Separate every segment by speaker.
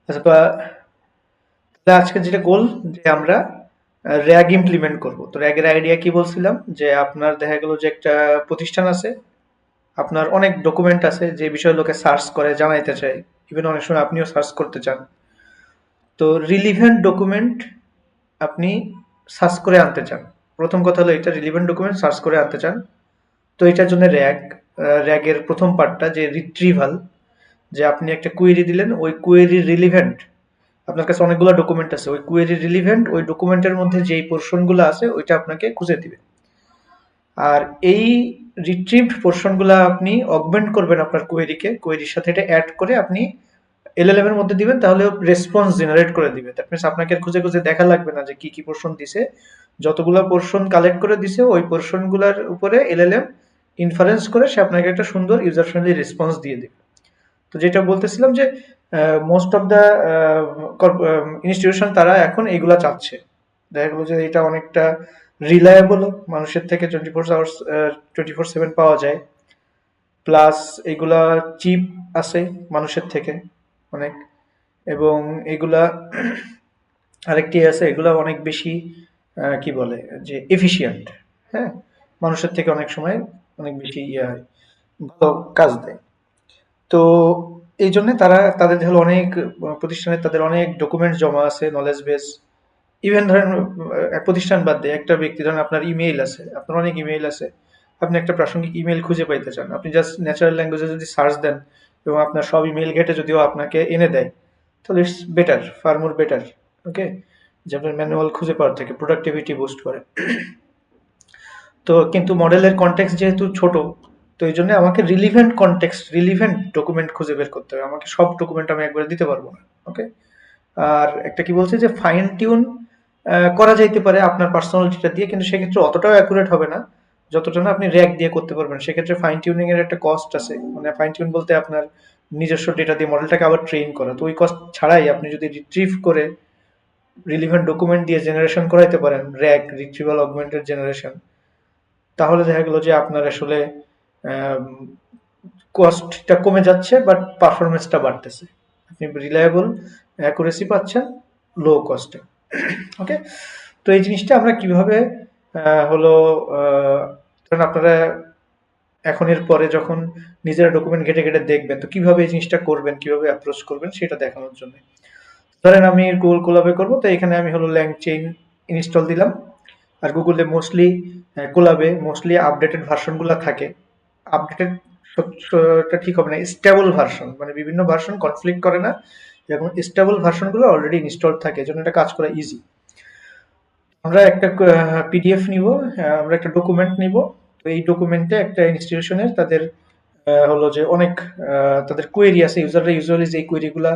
Speaker 1: আচ্ছা, তাহলে আজকে যেটা গোল যে আমরা র্যাগ ইমপ্লিমেন্ট করব। তো র্যাগের আইডিয়া কি বলছিলাম, যে আপনার দেখা গেল যে একটা প্রতিষ্ঠান আছে, আপনার অনেক ডকুমেন্ট আছে যে বিষয়ে লোকে সার্চ করে জানাইতে চায়, ইভেন অনেক সময় আপনিও সার্চ করতে চান। তো রিলিভেন্ট ডকুমেন্ট আপনি সার্চ করে আনতে চান। প্রথম কথা হলো এটা, রিলিভেন্ট ডকুমেন্ট সার্চ করে আনতে চান। তো এটার জন্য র্যাগের প্রথম পার্টটা যে রিট্রিভাল, যে আপনি একটা কুয়েরি দিলেন, ওই কুয়েরি রিলিভেন্ট, আপনার কাছে অনেকগুলো ডকুমেন্ট আছে, ওই কুয়েরি রিলিভেন্ট ওই ডকুমেন্টের মধ্যে যেই পোর্শনগুলো আছে ওইটা আপনাকে খুঁজে দিবে। আর এই রিট্রিভড পোর্শনগুলো আপনি অগমেন্ট করবেন আপনার কোয়েরির সাথে এটা অ্যাড করে আপনি এলএলএম এর মধ্যে দিবেন, তাহলে রেসপন্স জেনারেট করে দিবে। দ্যাট মিনস আপনাকে আর খুঁজে খুঁজে দেখা লাগবে না যে কি কি পোর্শন দিছে। যতগুলো পোর্শন কালেক্ট করে দিছে ওই পোর্শনগুলোর উপরে এলএলএম ইনফারেন্স করে সে আপনাকে একটা সুন্দর ইউজার ফ্রেন্ডলি রেসপন্স দিয়ে দিবে। তো যেটা বলতেছিলাম যে মোস্ট অফ দ্য ইনস্টিটিউশন তারা এখন এইগুলা চাচ্ছে। দেখা গেলো যে এটা অনেকটা রিলায়েবল, মানুষের থেকে 24 আওয়ার্স 24/7 পাওয়া যায়, প্লাস এগুলা চিপ আছে মানুষের থেকে অনেক, এবং এগুলা আরেকটি আছে, এগুলা অনেক বেশি কি বলে যে এফিশিয়েন্ট। হ্যাঁ, মানুষের থেকে অনেক সময় অনেক বেশি ইয়ে হয়, ভালো কাজ দেয়। তো এই জন্য তারা তাদের হলো অনেক প্রতিষ্ঠানে তাদের অনেক ডকুমেন্ট জমা আছে, নলেজ বেস। ইভেন ধরেন এক প্রতিষ্ঠান বাদ দিয়ে একটা ব্যক্তি, ধরেন আপনার ইমেইল আছে, আপনার অনেক ইমেইল আছে, আপনি একটা প্রাসঙ্গিক ইমেইল খুঁজে পাইতে চান, আপনি জাস্ট ন্যাচারাল ল্যাঙ্গুয়েজে যদি সার্চ দেন এবং আপনার সব ইমেইল ঘেটে যদিও আপনাকে এনে দেয়, তাহলে it's better, far more better. Okay, যে আপনার ম্যানুয়াল খুঁজে পাওয়ার থেকে প্রোডাক্টিভিটি বুস্ট করে। তো কিন্তু মডেলের কনটেক্সট যেহেতু ছোট, তো এই জন্য আমাকে রিলিভেন্ট কনটেক্সট, রিলিভেন্ট ডকুমেন্ট খুঁজে বের করতে হবে, আমাকে সব ডকুমেন্ট আমি একবারে দিতে পারবো না। ওকে, আর একটা কি বলছে যে ফাইন টিউন করা যাইতে পারে আপনার পার্সোনালিটিটা দিয়ে, কিন্তু সেক্ষেত্রে অতটাও অ্যাকুরেট হবে না যতটা না আপনি র্যাক দিয়ে করতে পারবেন। সেক্ষেত্রে ফাইন টিউনিং এর একটা কস্ট আছে, মানে ফাইন টিউন বলতে আপনার নিজস্ব ডেটা দিয়ে মডেলটাকে আবার ট্রেন করা। তো ওই কস্ট ছাড়াই আপনি যদি রিট্রিভ করে রিলিভেন্ট ডকুমেন্ট দিয়ে জেনারেশন করাইতে পারেন, র্যাক রিট্রিভাল অগমেন্টেড জেনারেশন, তাহলে দেখা গেল যে আপনার আসলে কস্টটা কমে যাচ্ছে বাট পারফরমেন্সটা বাড়তেছে, আপনি রিলায়েবল অ্যাকুরেসি পাচ্ছেন লো কস্টে। ওকে, তো এই জিনিসটা আমরা কিভাবে হলো ধরেন আপনারা এখন এর পরে যখন নিজেরা ডকুমেন্ট ঘেটে ঘেটে দেখবেন, তো কিভাবে এই জিনিসটা করবেন, কিভাবে অ্যাপ্রোচ করবেন সেটা দেখানোর জন্য। ধরেন আমি গুগল কোলাবে করবো, তো এখানে আমি হলো ল্যাংচেইন ইনস্টল দিলাম। আর গুগলে মোস্টলি কোলাবে মোস্টলি আপডেটেড ভার্সনগুলো থাকে। আপডেটেড ঠিক হবে না, স্টেবল ভার্সন, মানে বিভিন্ন ভার্সন কনফ্লিক্ট করে না, এরকম স্টেবল ভার্সনগুলো অলরেডি ইনস্টল থাকে, এজন্য এটা কাজ করা ইজি। আমরা একটা পিডিএফ নিব, আমরা একটা ডকুমেন্ট নিব। তো এই ডকুমেন্টে একটা ইনস্টিটিউশনের তাদের হলো যে অনেক তাদের কোয়েরি আছে, ইউজাররা ইউজুয়ালি যে কোয়েরিগুলা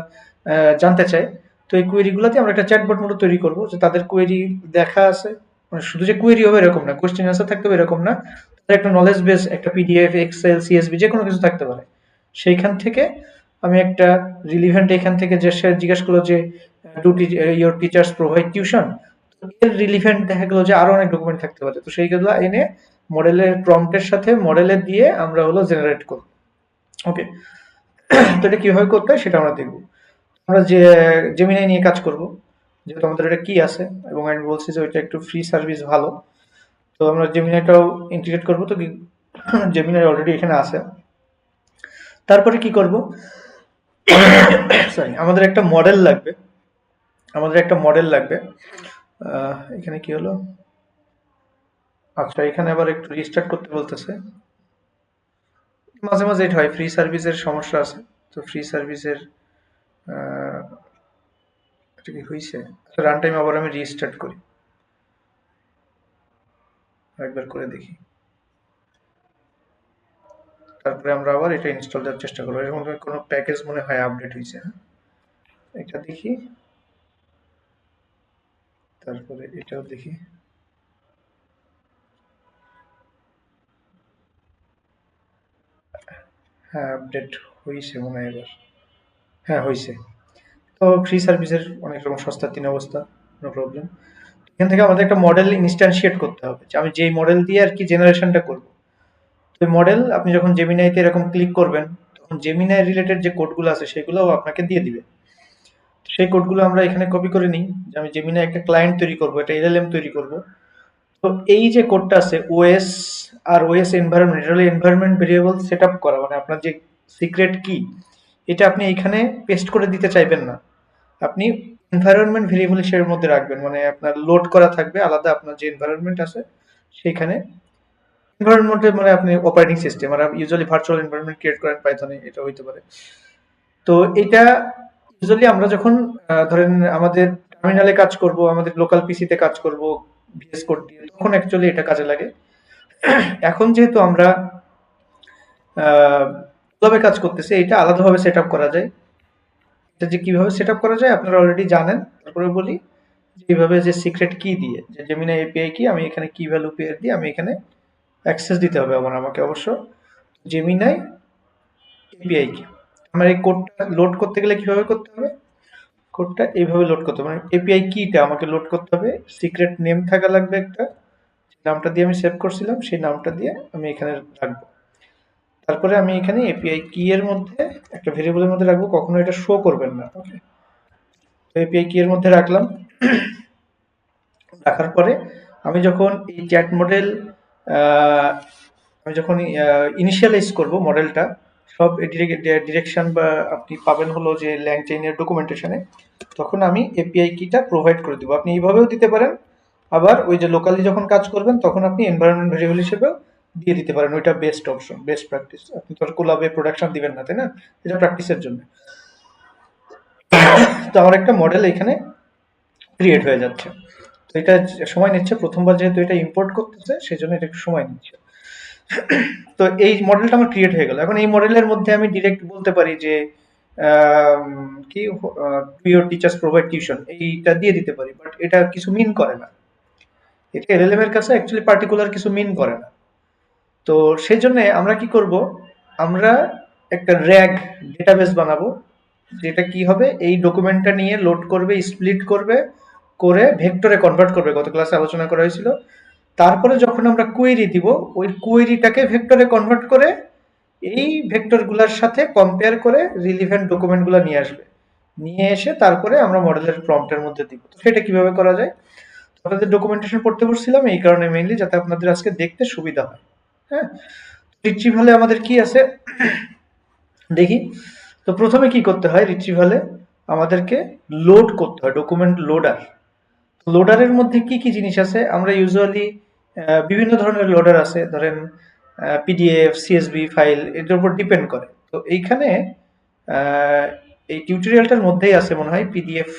Speaker 1: জানতে চায়। তো এই কোয়েরিগুলোতে আমরা একটা চ্যাটবট মতো তৈরি করব, যে তাদের কোয়েরি দেখা আছে, মানে শুধু যে কোয়েরি হবে এরকম না, কোয়েশ্চেন আনসার থাকতে হবে এরকম না, তাদের একটা নলেজ বেস, একটা পিডিএফ, এক্সেল, সিএসভি যে কোনো কিছু থাকতে পারে। সেইখান থেকে আমি একটা রিলিভেন্ট, এখান থেকে যে সে জিজ্ঞাসা করলো যে do your teachers provide tuition, এর রিলিভেন্ট দেখা গেল যে আরো অনেক ডকুমেন্ট থাকতে পারে। তো সেইগুলো এনে মডেলের প্রম্পটের সাথে মডেলে দিয়ে আমরা হলো জেনারেট করব। ওকে, তো এটা কিভাবে করতে হয় সেটা আমরা দেখব। আমরা যে জেমিনাই নিয়ে কাজ করব, যেহেতু আমাদের এটা কি আছে, এবং আমি বলছি যে ওইটা একটু ফ্রি সার্ভিস ভালো, তো আমরা জেমিনাইটাও ইন্টিগ্রেট করব। তো জেমিনাই অলরেডি এখানে আছে। তারপরে কি করব, সরি, আমাদের একটা মডেল লাগবে, আমাদের একটা মডেল লাগবে। এখানে কি হলো, আচ্ছা এখানে আবার একটু রিস্টার্ট করতে বলতেছে, মাঝে মাঝে এটা হয়, ফ্রি সার্ভিসের সমস্যা আছে। তো ফ্রি সার্ভিসের এটা কি হয়েছে, রান টাইম আবার আমি রিস্টার্ট করি, একবার করে দেখি, তারপরে আমরা আবার এটা ইনস্টল দেওয়ার চেষ্টা করবো। এরকম কোনো প্যাকেজ মনে হয় আপডেট হয়েছে, হ্যাঁ এটা দেখি, তারপরে এটাও দেখি। হ্যাঁ আপডেট হয়েছে মনে হয় এবার, হ্যাঁ হয়েছে। তো ফ্রি সার্ভিসের অনেক রকম সস্তার তিন অবস্থা, নো প্রবলেম। এখান থেকে আমাদের একটা মডেল ইনস্ট্যান্সিয়েট করতে হবে, যে আমি যেই মডেল দিয়ে আর কি জেনারেশনটা করব। তো মডেল আপনি যখন জেমিনাইতে এরকম ক্লিক করবেন, তখন জেমিনাই রিলেটেড যে কোডগুলো আছে সেগুলোও আপনাকে দিয়ে দিবে। সেই কোডগুলো আমরা এখানে কপি করে নিই, যে আমি জেমিনাই একটা ক্লায়েন্ট তৈরি করব, একটা এলএলএম তৈরি করব। তো এই যে কোডটা আছে ওএস আর ওএস এনভায়রনমেন্ট, এটা হলো এনভায়রনমেন্ট ভেরিয়েবল সেটআপ করা, মানে আপনার যে সিক্রেট কি, এটা আপনি এখানে পেস্ট করে দিতে চাইবেন না। আপনি এনভায়রনমেন্ট ভেরিয়েবল হিসেবের মধ্যে রাখবেন, মানে আপনার লোড করা থাকবে আলাদা, আপনার যে এনভায়রনমেন্ট আছে সেখানে। এনভায়রনমেন্টে মানে আপনি অপারেটিং সিস্টেম, আর ইউজুয়ালি ভার্চুয়াল এনভায়রনমেন্ট ক্রিয়েট করেন পাইথনে, এটা হইতে পারে। তো এটা ইউজুয়ালি আমরা যখন ধরেন আমাদের টার্মিনালে কাজ করব, আমাদের লোকাল পিসিতে কাজ করব ভিএস কোড দিয়ে, তখন অ্যাকচুয়ালি এটা কাজে লাগে। এখন যেহেতু আমরা কিভাবে কাজ করতেছি, এটা আলাদাভাবে সেট আপ করা যায়। এটা যে কিভাবে সেট আপ করা যায় আপনারা অলরেডি জানেন, তারপরে বলি এইভাবে যে সিক্রেট কি দিয়ে, যে জেমিনা এপিআই কি, আমি এখানে কি ভ্যালু পেয়ার দিয়ে আমি এখানে অ্যাক্সেস দিতে হবে আমাকে অবশ্য জেমিনাই এপিআই কি। আমার এই কোডটা লোড করতে গেলে কিভাবে করতে হবে, কোডটা এইভাবে লোড করতে হবে, মানে এপিআই কিটা আমাকে লোড করতে হবে, সিক্রেট নেম থাকা লাগবে একটা, নামটা দিয়ে আমি সেভ করছিলাম, সেই নামটা দিয়ে আমি এখানে রাখবো। তারপরে আমি এখানে এপিআই কি এর মধ্যে একটা ভেরিয়েবলের মধ্যে রাখবো, কখনো এটা শো করবেন না, ওকে। তো এপিআই কি এর মধ্যে রাখলাম, রাখার পরে আমি যখন এই চ্যাট মডেল আমি যখন ইনিশিয়ালাইজ করব মডেলটা, সব ডিরেকশন বা আপনি পাবেন হলো যে ল্যাংচেইনের ডকুমেন্টেশনে, তখন আমি এপিআই কিটা প্রোভাইড করে দেবো। আপনি এইভাবেও দিতে পারেন, আবার ওই যে লোকালি যখন কাজ করবেন তখন আপনি এনভায়রনমেন্ট ভেরিয়েবল হিসেবেও দিয়ে দিতে পারেন, ওইটা বেস্ট অপশন, বেস্ট প্র্যাকটিস। আপনি তো আর কোলাবে প্রোডাকশন দিবেন না, তাই না, এটা প্র্যাকটিসের জন্য। তো আমার একটা মডেল এখানে ক্রিয়েট হয়ে যাচ্ছে। তো এটা সময় নিচ্ছে, প্রথমবার যেহেতু এটা ইম্পোর্ট করতেছে সেজন্য এটা একটু সময় নিচ্ছে। তো এই মডেলটা আমার ক্রিয়েট হয়ে গেল। এখন এই মডেলের মধ্যে আমি ডিরেক্ট বলতে পারি যে কি ইউর টিচার্স প্রোভাইড টিউশন, এইটা দিয়ে দিতে পারি, বাট এটা কিছু মিন করে না। এটা এলএলএম এর কাছে অ্যাকচুয়ালি পার্টিকুলার কিছু মিন করে না। তো সেই জন্য আমরা কি করব, আমরা একটা র্যাগ ডেটাবেস বানাবো, যেটা কি হবে, এই ডকুমেন্টটা নিয়ে লোড করবে, স্প্লিট করবে, করে ভেক্টরে কনভার্ট করবে, গত ক্লাসে আলোচনা করা হয়েছিল। তারপরে যখন আমরা কোয়েরি দিব, ওই কোয়েরিটাকে ভেক্টরে কনভার্ট করে এই ভেক্টরগুলোর সাথে কম্পেয়ার করে রিলিভেন্ট ডকুমেন্টগুলো নিয়ে আসবে, নিয়ে এসে তারপরে আমরা মডেলের প্রম্পটের মধ্যে দিব। তো সেটা কিভাবে করা যায়, আপনাদের ডকুমেন্টেশন পড়তে বসছিলাম এই কারণে মেইনলি, যাতে আপনাদের আজকে দেখতে সুবিধা হয়। হ্যাঁ, রিট্রিভালে আমাদের কি আছে দেখি। তো প্রথমে কি করতে হয়, রিট্রিভালে আমাদেরকে লোড করতে হয় ডকুমেন্ট লোডার। লোডারের মধ্যে কি কি জিনিস আছে, আমরা ইউজুয়ালি বিভিন্ন ধরনের লোডার আছে, ধরেন পিডিএফ, সিএসভি ফাইল, এটার উপর ডিপেন্ড করে। তো এইখানে এই টিউটোরিয়ালটার মধ্যেই আছে মনে হয় পিডিএফ,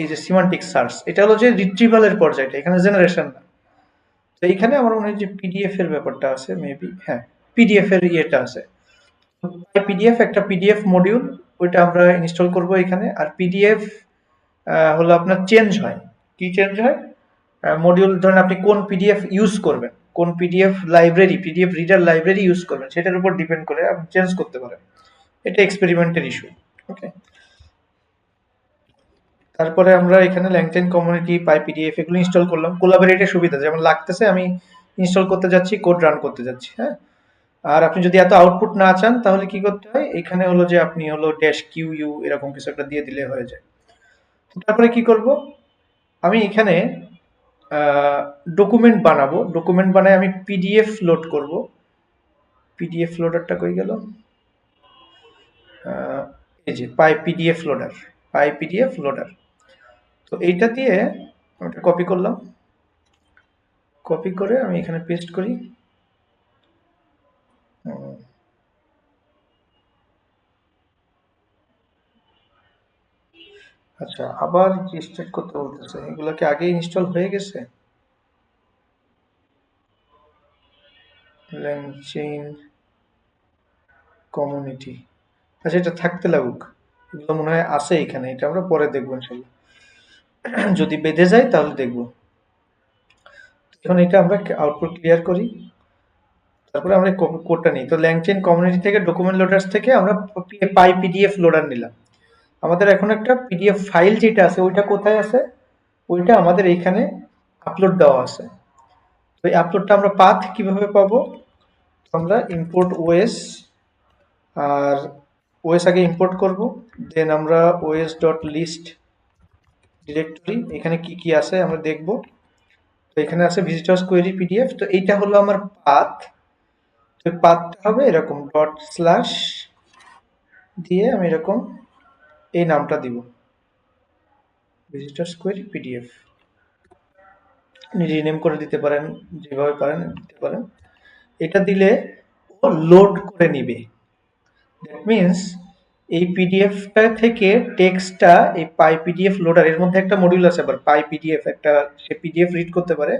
Speaker 1: এই যে সিমান্টিক সার্চ, এটা হলো যে রিট্রিভালের পর্যায়টা, এখানে জেনারেশন না। তো এইখানে আমার মনে হয় যে পিডিএফ এর ব্যাপারটা আছে মেবি, হ্যাঁ পিডিএফ এর ইয়েটা আছে। পিডিএফ একটা পিডিএফ মডিউল, ওইটা আমরা ইনস্টল করব এখানে। আর পিডিএফ হলো আপনার চেঞ্জ হয়, কি চেঞ্জ হয়, মডিউল ধরেন আপনি কোন পিডিএফ ইউজ করবেন, কোন PDF library, PDF reader library use করবেন, সেটার উপর ডিপেন্ড করে আপনি চেঞ্জ করতে পারেন। এটা এক্সপেরিমেন্টের ইস্যু, ওকে। তারপরে আমরা এখানে ল্যাংচেন কমিউনিটি, পাই পিডিএফ এগুলো ইনস্টল করলাম। কোলাবরেটের সুবিধা যেমন লাগতেছে, আমি ইনস্টল করতে যাচ্ছি, কোড রান করতে যাচ্ছি, হ্যাঁ। আর আপনি যদি এত আউটপুট না চান তাহলে কি করতে হয়, এখানে হলো যে আপনি হলো ড্যাশ কিউ ইউ এরকম কিছু একটা দিয়ে দিলে হয়ে যায়। তারপরে কি করব, আমি এখানে ডকুমেন্ট বানাবো, ডকুমেন্ট বানায় আমি পিডিএফ লোড করব। পিডিএফ লোডারটা কই গেল, এই যে পাই পিডিএফ লোডার, পাই পিডিএফ লোডার। তো এইটা দিয়ে ওটা কপি করলাম, কপি করে আমি এখানে পেস্ট করি। আচ্ছা, আবার রিস্টার্ট করতে বলতেছে, এগুলো কি আগে ইনস্টল হয়ে গেছে, ল্যাংচেইন কমিউনিটি, আচ্ছা এটা থাকতে লাগুক, এগুলো মনে হয় আছে এখানে, এটা আমরা পরে দেখবো ইনশাল্লাহ, যদি বেঁধে যায় তাহলে দেখবো। এখন এটা আমরা আউটপুট ক্লিয়ার করি, তারপরে আমরা কোডটা নিই। তো ল্যাংচেইন কমিউনিটি থেকে ডকুমেন্ট লোডার্স থেকে আমরা পাই পিডিএফ লোডার নিলাম। আমাদের এখন একটা পিডিএফ ফাইল যেটা আছে ওইটা কোথায় আছে, ওইটা আমাদের এইখানে আপলোড দেওয়া আছে। তো এই আপলোডটা আমরা পাথ কিভাবে পাবো, আমরা ইম্পোর্ট ওএস, আর ওএস আগে ইম্পোর্ট করব, দেন আমরা ওএস ডট লিস্ট ডিরেক্টরি, এখানে কি কি আছে আমরা দেখব। তো এখানে আছে ভিজিটর্স কোয়েরি পিডিএফ, তো এইটা হলো আমার পাথ। তো পাথটা হবে এরকম ডট স্ল্যাশ দিয়ে আমি এরকম এই নামটা দিব, ভিজিটর্স কোয়েরি পিডিএফ। আপনি রিনেম করে দিতে পারেন, যেভাবে পারেন দিতে পারেন। এটা দিলে ও লোড করে নিবে। দ্যাট মিনস এই পিডিএফটা থেকে টেক্সটটা এই পাই পিডিএফ লোডার, এর মধ্যে একটা মডিউল আছে আবার পাই পিডিএফ, একটা সে পিডিএফ রিড করতে পারে,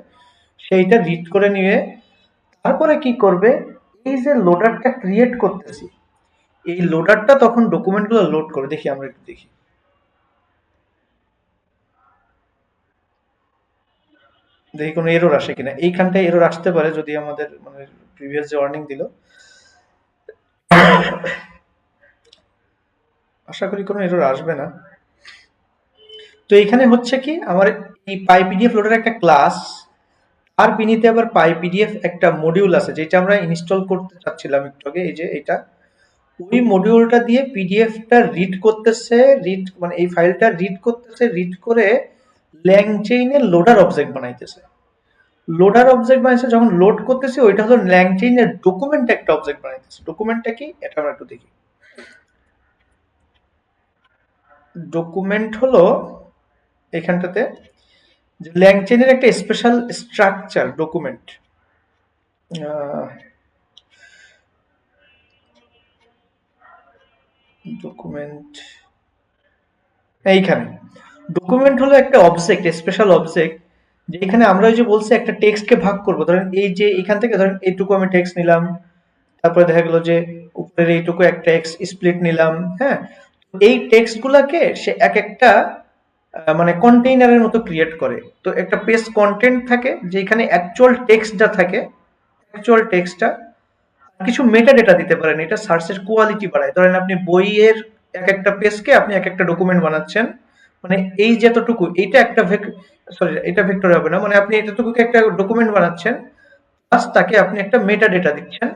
Speaker 1: সেইটা রিড করে নিয়ে তারপরে কি করবে, এই যে লোডারটা ক্রিয়েট করতেছি এই লোডারটা তখন ডকুমেন্টগুলো লোড করে। দেখি আমরা একটু দেখি, দেখি কোনো এরর আসে কিনা। এইখানটায় এরর আসতে পারে যদি আমাদের মানে প্রিভিয়াস যে ওয়ার্নিং দিল, আশা করি কোনো এরর আসবে না। তো এখানে হচ্ছে কি আমার এই পাই পিডিএফ লোডার একটা ক্লাস, আর বিনিতে আবার পাই পিডিএফ একটা মডিউল আছে যেটা আমরা ইনস্টল করতে চাচ্ছিলাম একটু আগে, এই যে এটা, ওই মডিউলটা দিয়ে পিডিএফটা রিড করতেছে, রিড মানে এই ফাইলটা রিড করতেছে, রিড করে ল্যাংচেইনের লোডার অবজেক্ট বানাইতেছে। লোডার অবজেক্ট বানাইছে, যখন লোড করতেছে ওইটা হলো ল্যাংচেইনের ডকুমেন্ট একটা অবজেক্ট বানাইতেছে। ডকুমেন্টটা কি এটা আমরা একটু দেখি। ডকুমেন্ট হলো এখানটাতে যে ল্যাংচেইনের একটা স্পেশাল স্ট্রাকচার ডকুমেন্ট। ডকুমেন্ট এইখানে, ডকুমেন্ট হলো একটা অবজেক্ট, স্পেশাল অবজেক্ট, যেখানে আমরা ওই যে বলছি একটা টেক্সটকে ভাগ করব। ধরেন এই যে এখান থেকে ধরেন এইটুকু আমি টেক্সট নিলাম, তারপরে দেখা গেল যে উপরের এইটুকু একটা স্প্লিট নিলাম, হ্যাঁ। এই টেক্সট গুলাকে সে এক একটা মানে কন্টেইনারের মতো ক্রিয়েট করে। তো একটা পেজ কন্টেন্ট থাকে যেখানে অ্যাকচুয়াল টেক্সটটা থাকে, অ্যাকচুয়াল টেক্সটটা, কিছু মেটা ডেটা দিতে পারেন, এটা সার্চের কোয়ালিটি বাড়ায়। ধরেন আপনি বইয়ের এক একটা পেজকে আপনি এক একটা ডকুমেন্ট বানাচ্ছেন, মানে এই যতটুকু এইটা একটা সরি এটা ভেক্টর হবে না, মানে আপনি এতটুকুকে একটা ডকুমেন্ট বানাচ্ছেন, প্লাস তাকে আপনি একটা মেটা ডেটা দিচ্ছেন।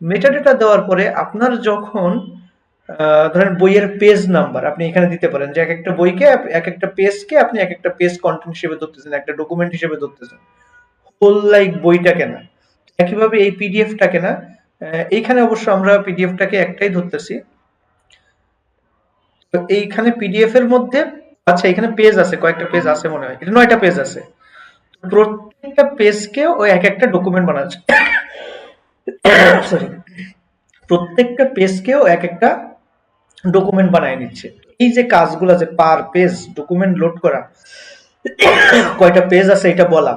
Speaker 1: মেটা ডেটা দেওয়ার পরে আপনার যখন ধরেন বইয়ের পেজ নাম্বার আপনি এখানে দিতে পারেন, যে এক একটা বইকে এক একটা পেজকে আপনি এক একটা পেজ কন্টেন্ট হিসেবে ধরতেছেন, একটা ডকুমেন্ট হিসেবে ধরতেছেন, হোল লাইক বইটাকে না। একইভাবে এই পিডিএফটাকে না, এইখানে অবশ্য আমরা পিডিএফটাকে একটাই ধরতেছি। তো এইখানে পিডিএফ এর মধ্যে, আচ্ছা এখানে পেজ আছে, কয়েকটা পেজ আছে মনে হয়, এটা 9টা পেজ আছে। প্রত্যেকটা পেজকে ও এক একটা ডকুমেন্ট বানাচ্ছে, সরি, প্রত্যেকটা পেজকেও এক একটা ডকুমেন্ট বানায় নিচ্ছে। এই যে কাজগুলো, যে পার পেজ ডকুমেন্ট লোড করা, কয়টা পেজ আছে এটা বলা,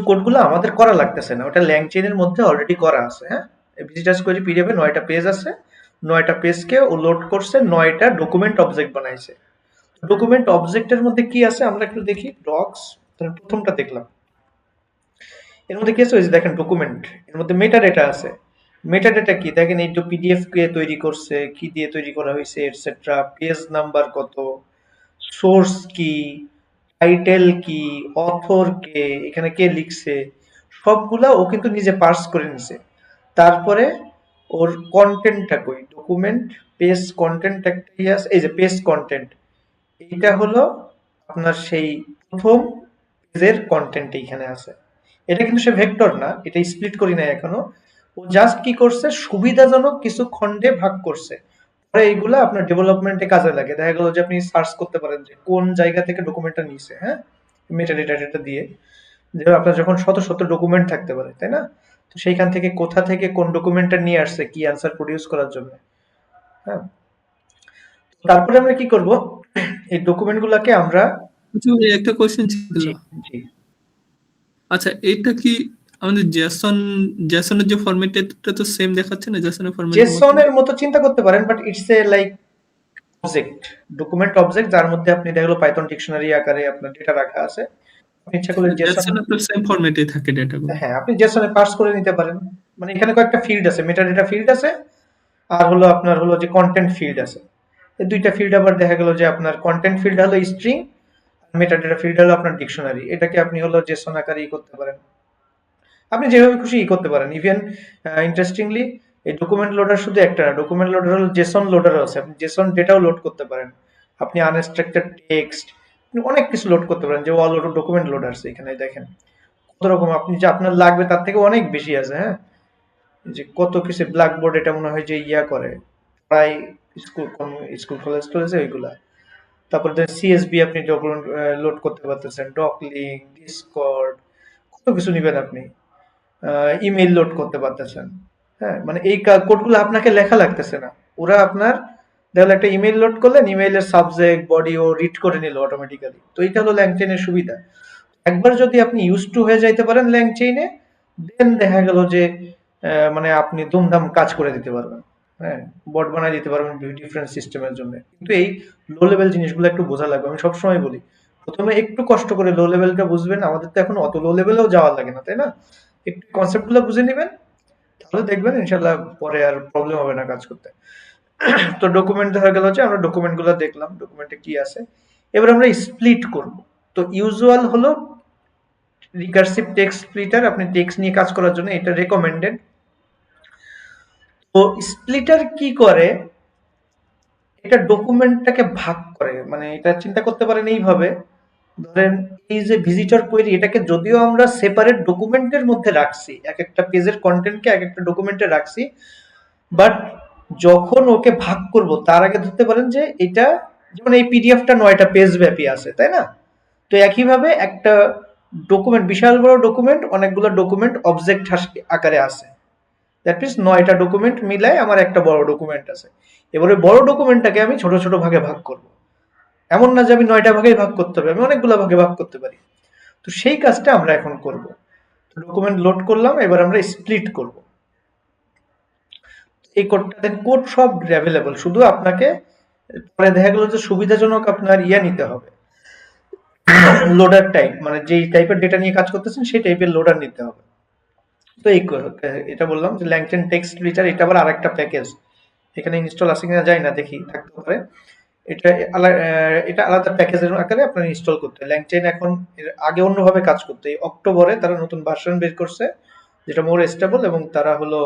Speaker 1: কোডগুলো আমাদের করা লাগতেছে না, ওটা ল্যাংচেইনের মধ্যে অলরেডি করা আছে। হ্যাঁ, ভিজিটার্স কোয়েরি পিডিএফ এ 9টা পেজ আছে, 9টা পেজকে ও লোড করছে, 9টা ডকুমেন্ট অবজেক্ট বানাইছে। ডকুমেন্ট অবজেক্টের মধ্যে কি আছে আমরা একটু দেখি। ডক্স, প্রথমটা দেখলাম, এর মধ্যে কি আছে, ওই যে দেখেন ডকুমেন্ট, এর মধ্যে মেটা ডেটা আছে। মেটা ডেটা কি দেখেন, এই পিডিএফ কে তৈরি করছে, কি দিয়ে তৈরি করা হয়েছে, এটসেট্রা, পেজ নাম্বার কত, সোর্স কি, টাইটেল কি, অথর কে, এখানে কে লিখছে, সবগুলা ও কিন্তু নিজে পার্স করে নিছে। তারপরে ওর কন্টেন্টটা কই, ডকুমেন্ট পেজ কন্টেন্ট একটা আছে, এই যে পেজ কন্টেন্ট, এইটা হলো আপনার সেই প্রথম পেজের কন্টেন্ট এইখানে আছে। এটা কিন্তু সে ভেক্টর না, এটা স্প্লিট করি নাই এখনো, ও জাস্ট কি করছে সুবিধাজনক কিছু খণ্ডে ভাগ করছে। পরে এইগুলা আপনার ডেভেলপমেন্টে কাজে লাগে। দেখা গেল যে আপনি সার্চ করতে পারেন যে কোন জায়গা থেকে ডকুমেন্টটা নিছে, হ্যাঁ, মেটা ডেটা দিয়ে, যেমন আপনার যখন শত শত ডকুমেন্ট থাকতে পারে, তাই না, তো সেইখান থেকে কোথা থেকে কোন ডকুমেন্টটা নিয়ে আসছে কি অ্যান্সার প্রডিউস করার জন্য। হ্যাঁ, তারপরে আমরা কি করব, এই ডকুমেন্ট গুলাকে আমরা,
Speaker 2: আচ্ছা ভাই, একটা কোশ্চেন ছিল।
Speaker 1: জি জি,
Speaker 2: আচ্ছা, এটা কি আমাদের জেসনের যে ফরম্যাট, এটা তো সেম দেখাচ্ছে না জেসনের ফরম্যাটের মতো?
Speaker 1: জেসনের মতো চিন্তা করতে পারেন, but it's a like object, document object, যার মধ্যে আপনি দেখা গেলো পাইথন ডিকশনারি আকারে আপনার ডেটা রাখা আছে। আপনি ইচ্ছা করলে জেসন,
Speaker 2: জেসনে তো সেম ফরম্যাটেই থাকে ডেটাগুলো।
Speaker 1: হ্যাঁ আপনি জেসনে পার্স করে নিতে পারেন। মানে এখানে কয়েকটা ফিল্ড আছে, মেটা ডেটা ফিল্ড আছে, আর হলো আপনার হলো যে কন্টেন্ট ফিল্ড আছে। এই দুইটা ফিল্ড আবার দেখা গেল যে আপনার কন্টেন্ট ফিল্ড হলো স্ট্রিং, মেটা ডেটা ফিল্ড হলো আপনার ডিকশনারি। এটাকে আপনি হলো জেসন আকারে করতে পারেন, আপনি যেভাবে খুশি করতে পারেন। ইভেন ইন্টারেস্টিংলি এই ডকুমেন্ট লোডার শুধু একটা না, ডকুমেন্ট লোডার হলো জেসন লোডারও আছে, আপনি জেসন ডেটাও লোড করতে পারেন, আপনি আনস্ট্রাকচার টেক্সট, অনেক কিছু লোড করতে পারেন, যে অল ডকুমেন্ট লোডার্স এখানে দেখেন কত রকম, আপনি যে আপনার লাগবে তার থেকে অনেক বেশি আছে। হ্যাঁ, যে কত কিছু ব্ল্যাকবোর্ড, এটা মনে হয় যে ইয়া করে প্রায় স্কুল স্কুল কলেজ টলেজে ওইগুলা। তারপর সিএসবি আপনি ডকুমেন্ট লোড করতে পারতেছেন, ডকলিং, ডিসকর্ড, কত কিছু নিবেন আপনি, ইমেইল লোড করতে পারতেছেন। হ্যাঁ, মানে এই কোডগুলো আপনাকে লেখা লাগতেছে না, ওরা আপনার দেখলে একটা ইমেইল লোড করলেন, ইমেইলের সাবজেক্ট বডি ও রিড করে নিল অটোমেটিক্যালি। তো এটা হলো ল্যাংচেনের সুবিধা। একবার যদি আপনি ইউজ টু হয়ে যাইতে পারেন ল্যাংচেইনে, দেন দেখা গেল যে মানে আপনি দুমদাম কাজ করে দিতে পারবেন। হ্যাঁ, বট বানাই দিতে পারবেন ডিফারেন্ট সিস্টেমের জন্য। কিন্তু এই লো লেভেল জিনিসগুলো একটু বোঝা লাগবে। আমি সবসময় বলি প্রথমে একটু কষ্ট করে লো লেভেলটা বুঝবেন, আমাদের তো এখন অত লো লেভেলেও যাওয়া লাগে না, তাই না? একটু কনসেপ্ট গুলো বুঝে নিবেন, তাহলে দেখবেন ইনশাল্লাহ পরে আর প্রবলেম হবে না কাজ করতে। তো ডকুমেন্ট ধরা গেল যে আমরা ডকুমেন্ট গুলো দেখলাম, ডকুমেন্টে কি আছে। এবার আমরা স্প্লিট করব। তো ইউজুয়াল হলো রিকার্সিভ টেক্সট স্প্লিটার, আপনি টেক্সট নিয়ে কাজ করার জন্য এটা রেকমেন্ডেড। তো স্প্লিটার কি করে, এটা ডকুমেন্টটাকে ভাগ করে, মানে এটা চিন্তা করতে পারেন এইভাবে, ধরেন এই যে ভিজিটর কোয়েরি, এটাকে যদিও আমরা সেপারেট ডকুমেন্টের মধ্যে রাখছি, এক একটা পেজের কন্টেন্টকে এক একটা ডকুমেন্টে রাখছি, বাট যখন ওকে ভাগ করব তার আগে ধরতে পারেন যে এটা, যেমন এই পিডিএফটা 9টা পেজ ব্যাপী আছে, তাই না? তো একইভাবে একটা ডকুমেন্ট, বিশাল বড় ডকুমেন্ট, অনেকগুলো ডকুমেন্ট অবজেক্ট আকারে আছে। দ্যাট মিনস 9টা ডকুমেন্ট মিলায় আমার একটা বড় ডকুমেন্ট আছে। এবারে বড় ডকুমেন্টটাকে আমি ছোট ছোট ভাগে ভাগ করব। এমন না যে আমি 9টা ভাগেই ভাগ করতে হবে, আমি অনেকগুলো ভাগে ভাগ করতে পারি। তো সেই কাজটা আমরা এখন করব। ডকুমেন্ট লোড করলাম, এবার আমরা স্প্লিট করব। এই কোডটা দেন, কোড সব অ্যাভেলেবল, শুধু আপনাকে পরে দেখা গেল যে সুবিধাজনক আপনার ইয়া নিতে হবে, লোডার টাইপ, মানে যেই টাইপের ডেটা নিয়ে কাজ করতেছেন সেই টাইপের লোডার নিতে হবে। তো এই এটা বললাম যে ল্যাংচেন টেক্সট এডিটর, এটা আবার আরেকটা প্যাকেজ, এখানে ইনস্টল আছে কিনা জানি না, দেখি থাকতে পারে। এটা এটা আলাদা প্যাকেজের আকারে আপনার ইনস্টল করতে হয়। ল্যাংচেন এখন এর আগে অন্যভাবে কাজ করতে, এই অক্টোবরে তারা নতুন ভার্সন বের করছে যেটা মোর স্টেবল, এবং তারা হলো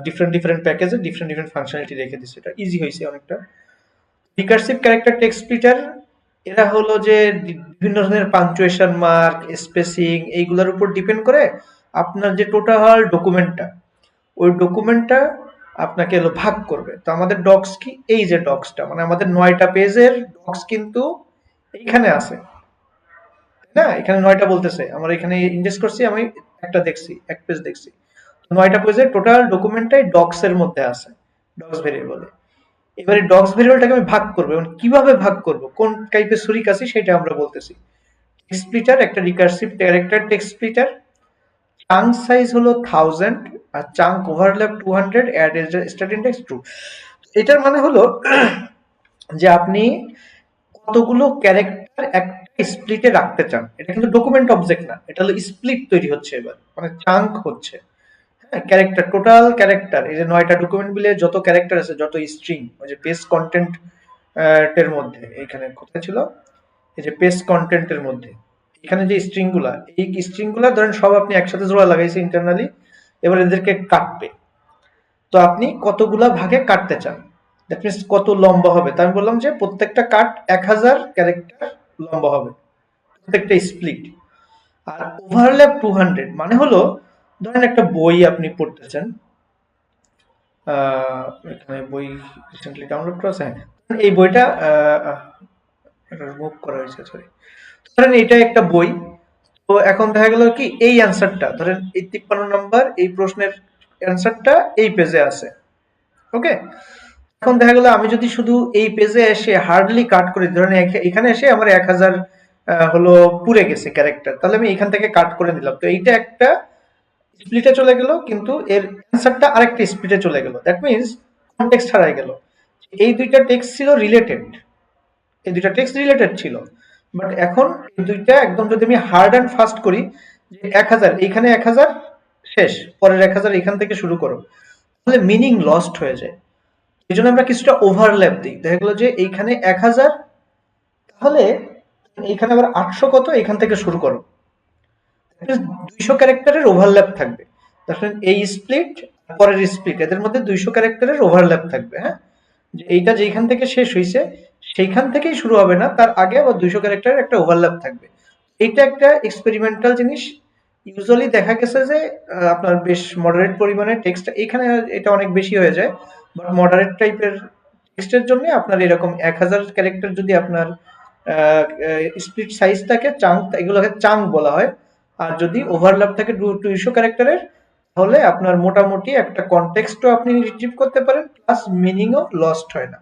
Speaker 1: ডিফারেন্ট ডিফারেন্ট প্যাকেজে ডিফারেন্ট ডিফারেন্ট ফাংশনালিটি রেখে দিচ্ছে, এটা ইজি হয়েছে অনেকটা। রিকার্সিভ ক্যারেক্টার টেক্সট স্প্লিটার, এরা হলো যে বিভিন্ন ধরনের পাঞ্চুয়েশন মার্ক, স্পেসিং, এইগুলোর উপর ডিপেন্ড করে আপনার যে টোটাল ডকুমেন্টটা, ওই ডকুমেন্টটা আপনাকে হলো ভাগ করবে। তো আমাদের ডক্স কি, এই যে ডক্সটা, মানে আমাদের 9টা পেজের ডক্স কিন্তু এইখানে আছে, না? এখানে 9টা বলতেছে, আমার এখানে ইন্ডেক্স করছি, আমি একটা দেখছি, এক পেজ দেখছি। 9টা পেজের টোটাল ডকুমেন্টটাই ডক্স এর মধ্যে আছে, ডক্স ভেরিয়েবলে। এবারে ডক্স ভেরিয়েবলটাকে আমি ভাগ করবো, এবং কিভাবে ভাগ করব, কোন টাইপের সুরিক আছে সেটা আমরা বলতেছি। টেক্সট স্প্লিটার একটা recursive character text splitter, chunk size হলো 1000, আর chunk overlap 200, add start index true. এটার মানে হলো যে আপনি কতগুলো ক্যারেক্টার একটা স্প্লিটে রাখতে চান, এটা কিন্তু ডকুমেন্ট অবজেক্ট না, এটা হলো স্প্লিট তৈরি হচ্ছে, এবার মানে চাঙ্ক হচ্ছে। ক্যারেক্টার, টোটাল ক্যারেক্টার, এই যে 9টা ডকুমেন্ট মিলে যত ক্যারেক্টার আছে, যত স্ট্রিং, ওই যে পেজ কন্টেন্ট এর মধ্যে, এখানে কোথায় ছিল, এই যে পেজ কন্টেন্টের মধ্যে এখানে যে স্ট্রিং গুলা, এই স্ট্রিং গুলা ধরেন সব আপনি একসাথে জোড়া লাগাইছে ইন্টারনালি, এবার এদেরকে কাটবে। তো আপনি কতগুলা ভাগে কাটতে চান, দ্যাট মিনস কত লম্বা হবে। তো আমি বললাম যে প্রত্যেকটা কাট 1000 ক্যারেক্টার লম্বা হবে, প্রত্যেকটা স্প্লিট। আর ওভারল্যাপ 200 মানে হলো, ধরেন একটা বই আপনি পড়তেছেন, এখানে বই রিসেন্টলি ডাউনলোড করা আছে, হ্যাঁ, এই বইটা মুভ করা হয়েছে, সরি। ধরেন এটা একটা বই, তো এখন দেখা গেল কি এই অ্যান্সারটা, ধরেন এই 53 নম্বর এই প্রশ্নের অ্যান্সারটা এই পেজে আছে, ওকে। এখন দেখা গেল আমি যদি শুধু এই পেজে এসে হার্ডলি কাট করি, ধরেন এখানে এসে আমার 1000 হলো পুড়ে গেছে ক্যারেক্টার, তাহলে আমি এখান থেকে কাট করে নিলাম, তো এইটা একটা স্প্লিটে চলে গেল, কিন্তু এর অ্যান্সারটা আরেকটা স্প্লিটে চলে গেল, দ্যাট মিনস কনটেক্সট হারাই গেল। এই দুইটা টেক্সট ছিল রিলেটেড, এই দুইটা টেক্সট রিলেটেড ছিল, বাট এখন এই দুইটা একদম যদি আমি হার্ড অ্যান্ড ফাস্ট করি, যে 1000 এইখানে 1000 শেষ, পরের 1000 এখান থেকে শুরু করো, তাহলে মিনিং লস্ট হয়ে যায়। এই জন্য আমরা কিছুটা ওভারল্যাপ দিই, দেখা গেলো যে এইখানে 1000, তাহলে এইখানে আবার 800 কত, এখান থেকে শুরু করো, 200 ক্যারেক্টারের ওভারল্যাপ থাকবে। দেখেন এই স্প্লিট পরের স্প্লিট, এদের মধ্যে 200 ক্যারেক্টারের ওভারল্যাপ থাকবে। হ্যাঁ, যে এইটা যেখান থেকে শেষ হয়েছে সেইখান থেকেই শুরু হবে না, তার আগে আবার 200 ক্যারেক্টারের একটা ওভারল্যাপ থাকবে। এইটা একটা এক্সপেরিমেন্টাল জিনিস। ইউজুয়ালি দেখা গেছে যে আপনার বেশ মডারেট পরিমাণে টেক্সট, এখানে এটা অনেক বেশি হয়ে যায়, বাট মডারেট টাইপের টেক্সটের জন্য আপনার এরকম 1000 ক্যারেক্টার যদি আপনার স্প্লিট সাইজ থাকে, চাঙ্ক, এগুলোকে চাঙ্ক বলা হয়। আর যদি ওভারল্যাপ থাকে 200 ক্যারেক্টারের, তাহলে আপনার মোটামুটি একটা কনটেক্সটও আপনি রিট্রিভ করতে পারেন, প্লাস মিনিংও লস্ট হয় না।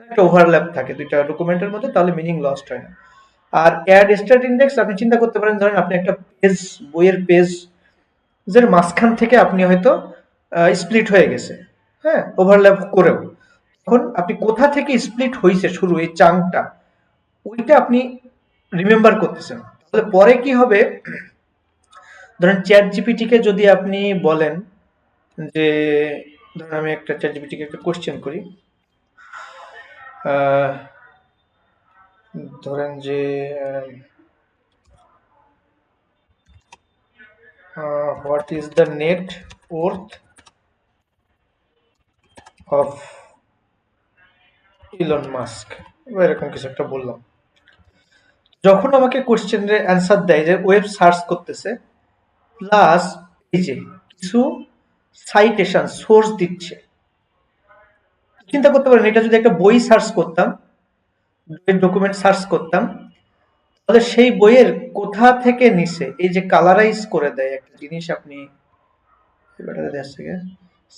Speaker 1: একটা ওভারল্যাপ থাকে দুইটা ডকুমেন্টের মধ্যে, তাহলে মিনিং লস্ট হয় না। আর অ্যাড স্টার্ট ইন্ডেক্স আপনি চিন্তা করতে পারেন, ধরেন আপনি একটা পেজ, বইয়ের পেজ এর মাঝখান থেকে আপনি হয়তো স্প্লিট হয়ে গেছে, হ্যাঁ, ওভারল্যাপ করেও, তখন আপনি কোথা থেকে স্প্লিট হয়েছে শুরু, এই চাংটা, ওইটা আপনি রিমেম্বার করতেছেন। তাহলে পরে কি হবে, ধরেন চ্যাট জিপিটি কে যদি আপনি বলেন যে, ধরেন আমি একটা চ্যাট জিপিটি কে একটা কোশ্চেন করি, আহ, ধরেন যে what is the net worth of Elon Musk, বা এরকম কিছু একটা বললাম। যখন আমাকে কোশ্চেনের অ্যান্সার দেয় যে ওয়েব সার্চ করতেছে, প্লাস এই যে কিছু সাইটেশন সোর্স দিচ্ছে, চিন্তা করতে পারেন এটা যদি একটা বই সার্চ করতাম, ডকুমেন্ট সার্চ করতাম, তাহলে সেই বইয়ের কোথা থেকে নিছে, এই যে কালারাইজ করে দেয় একটা জিনিস, আপনি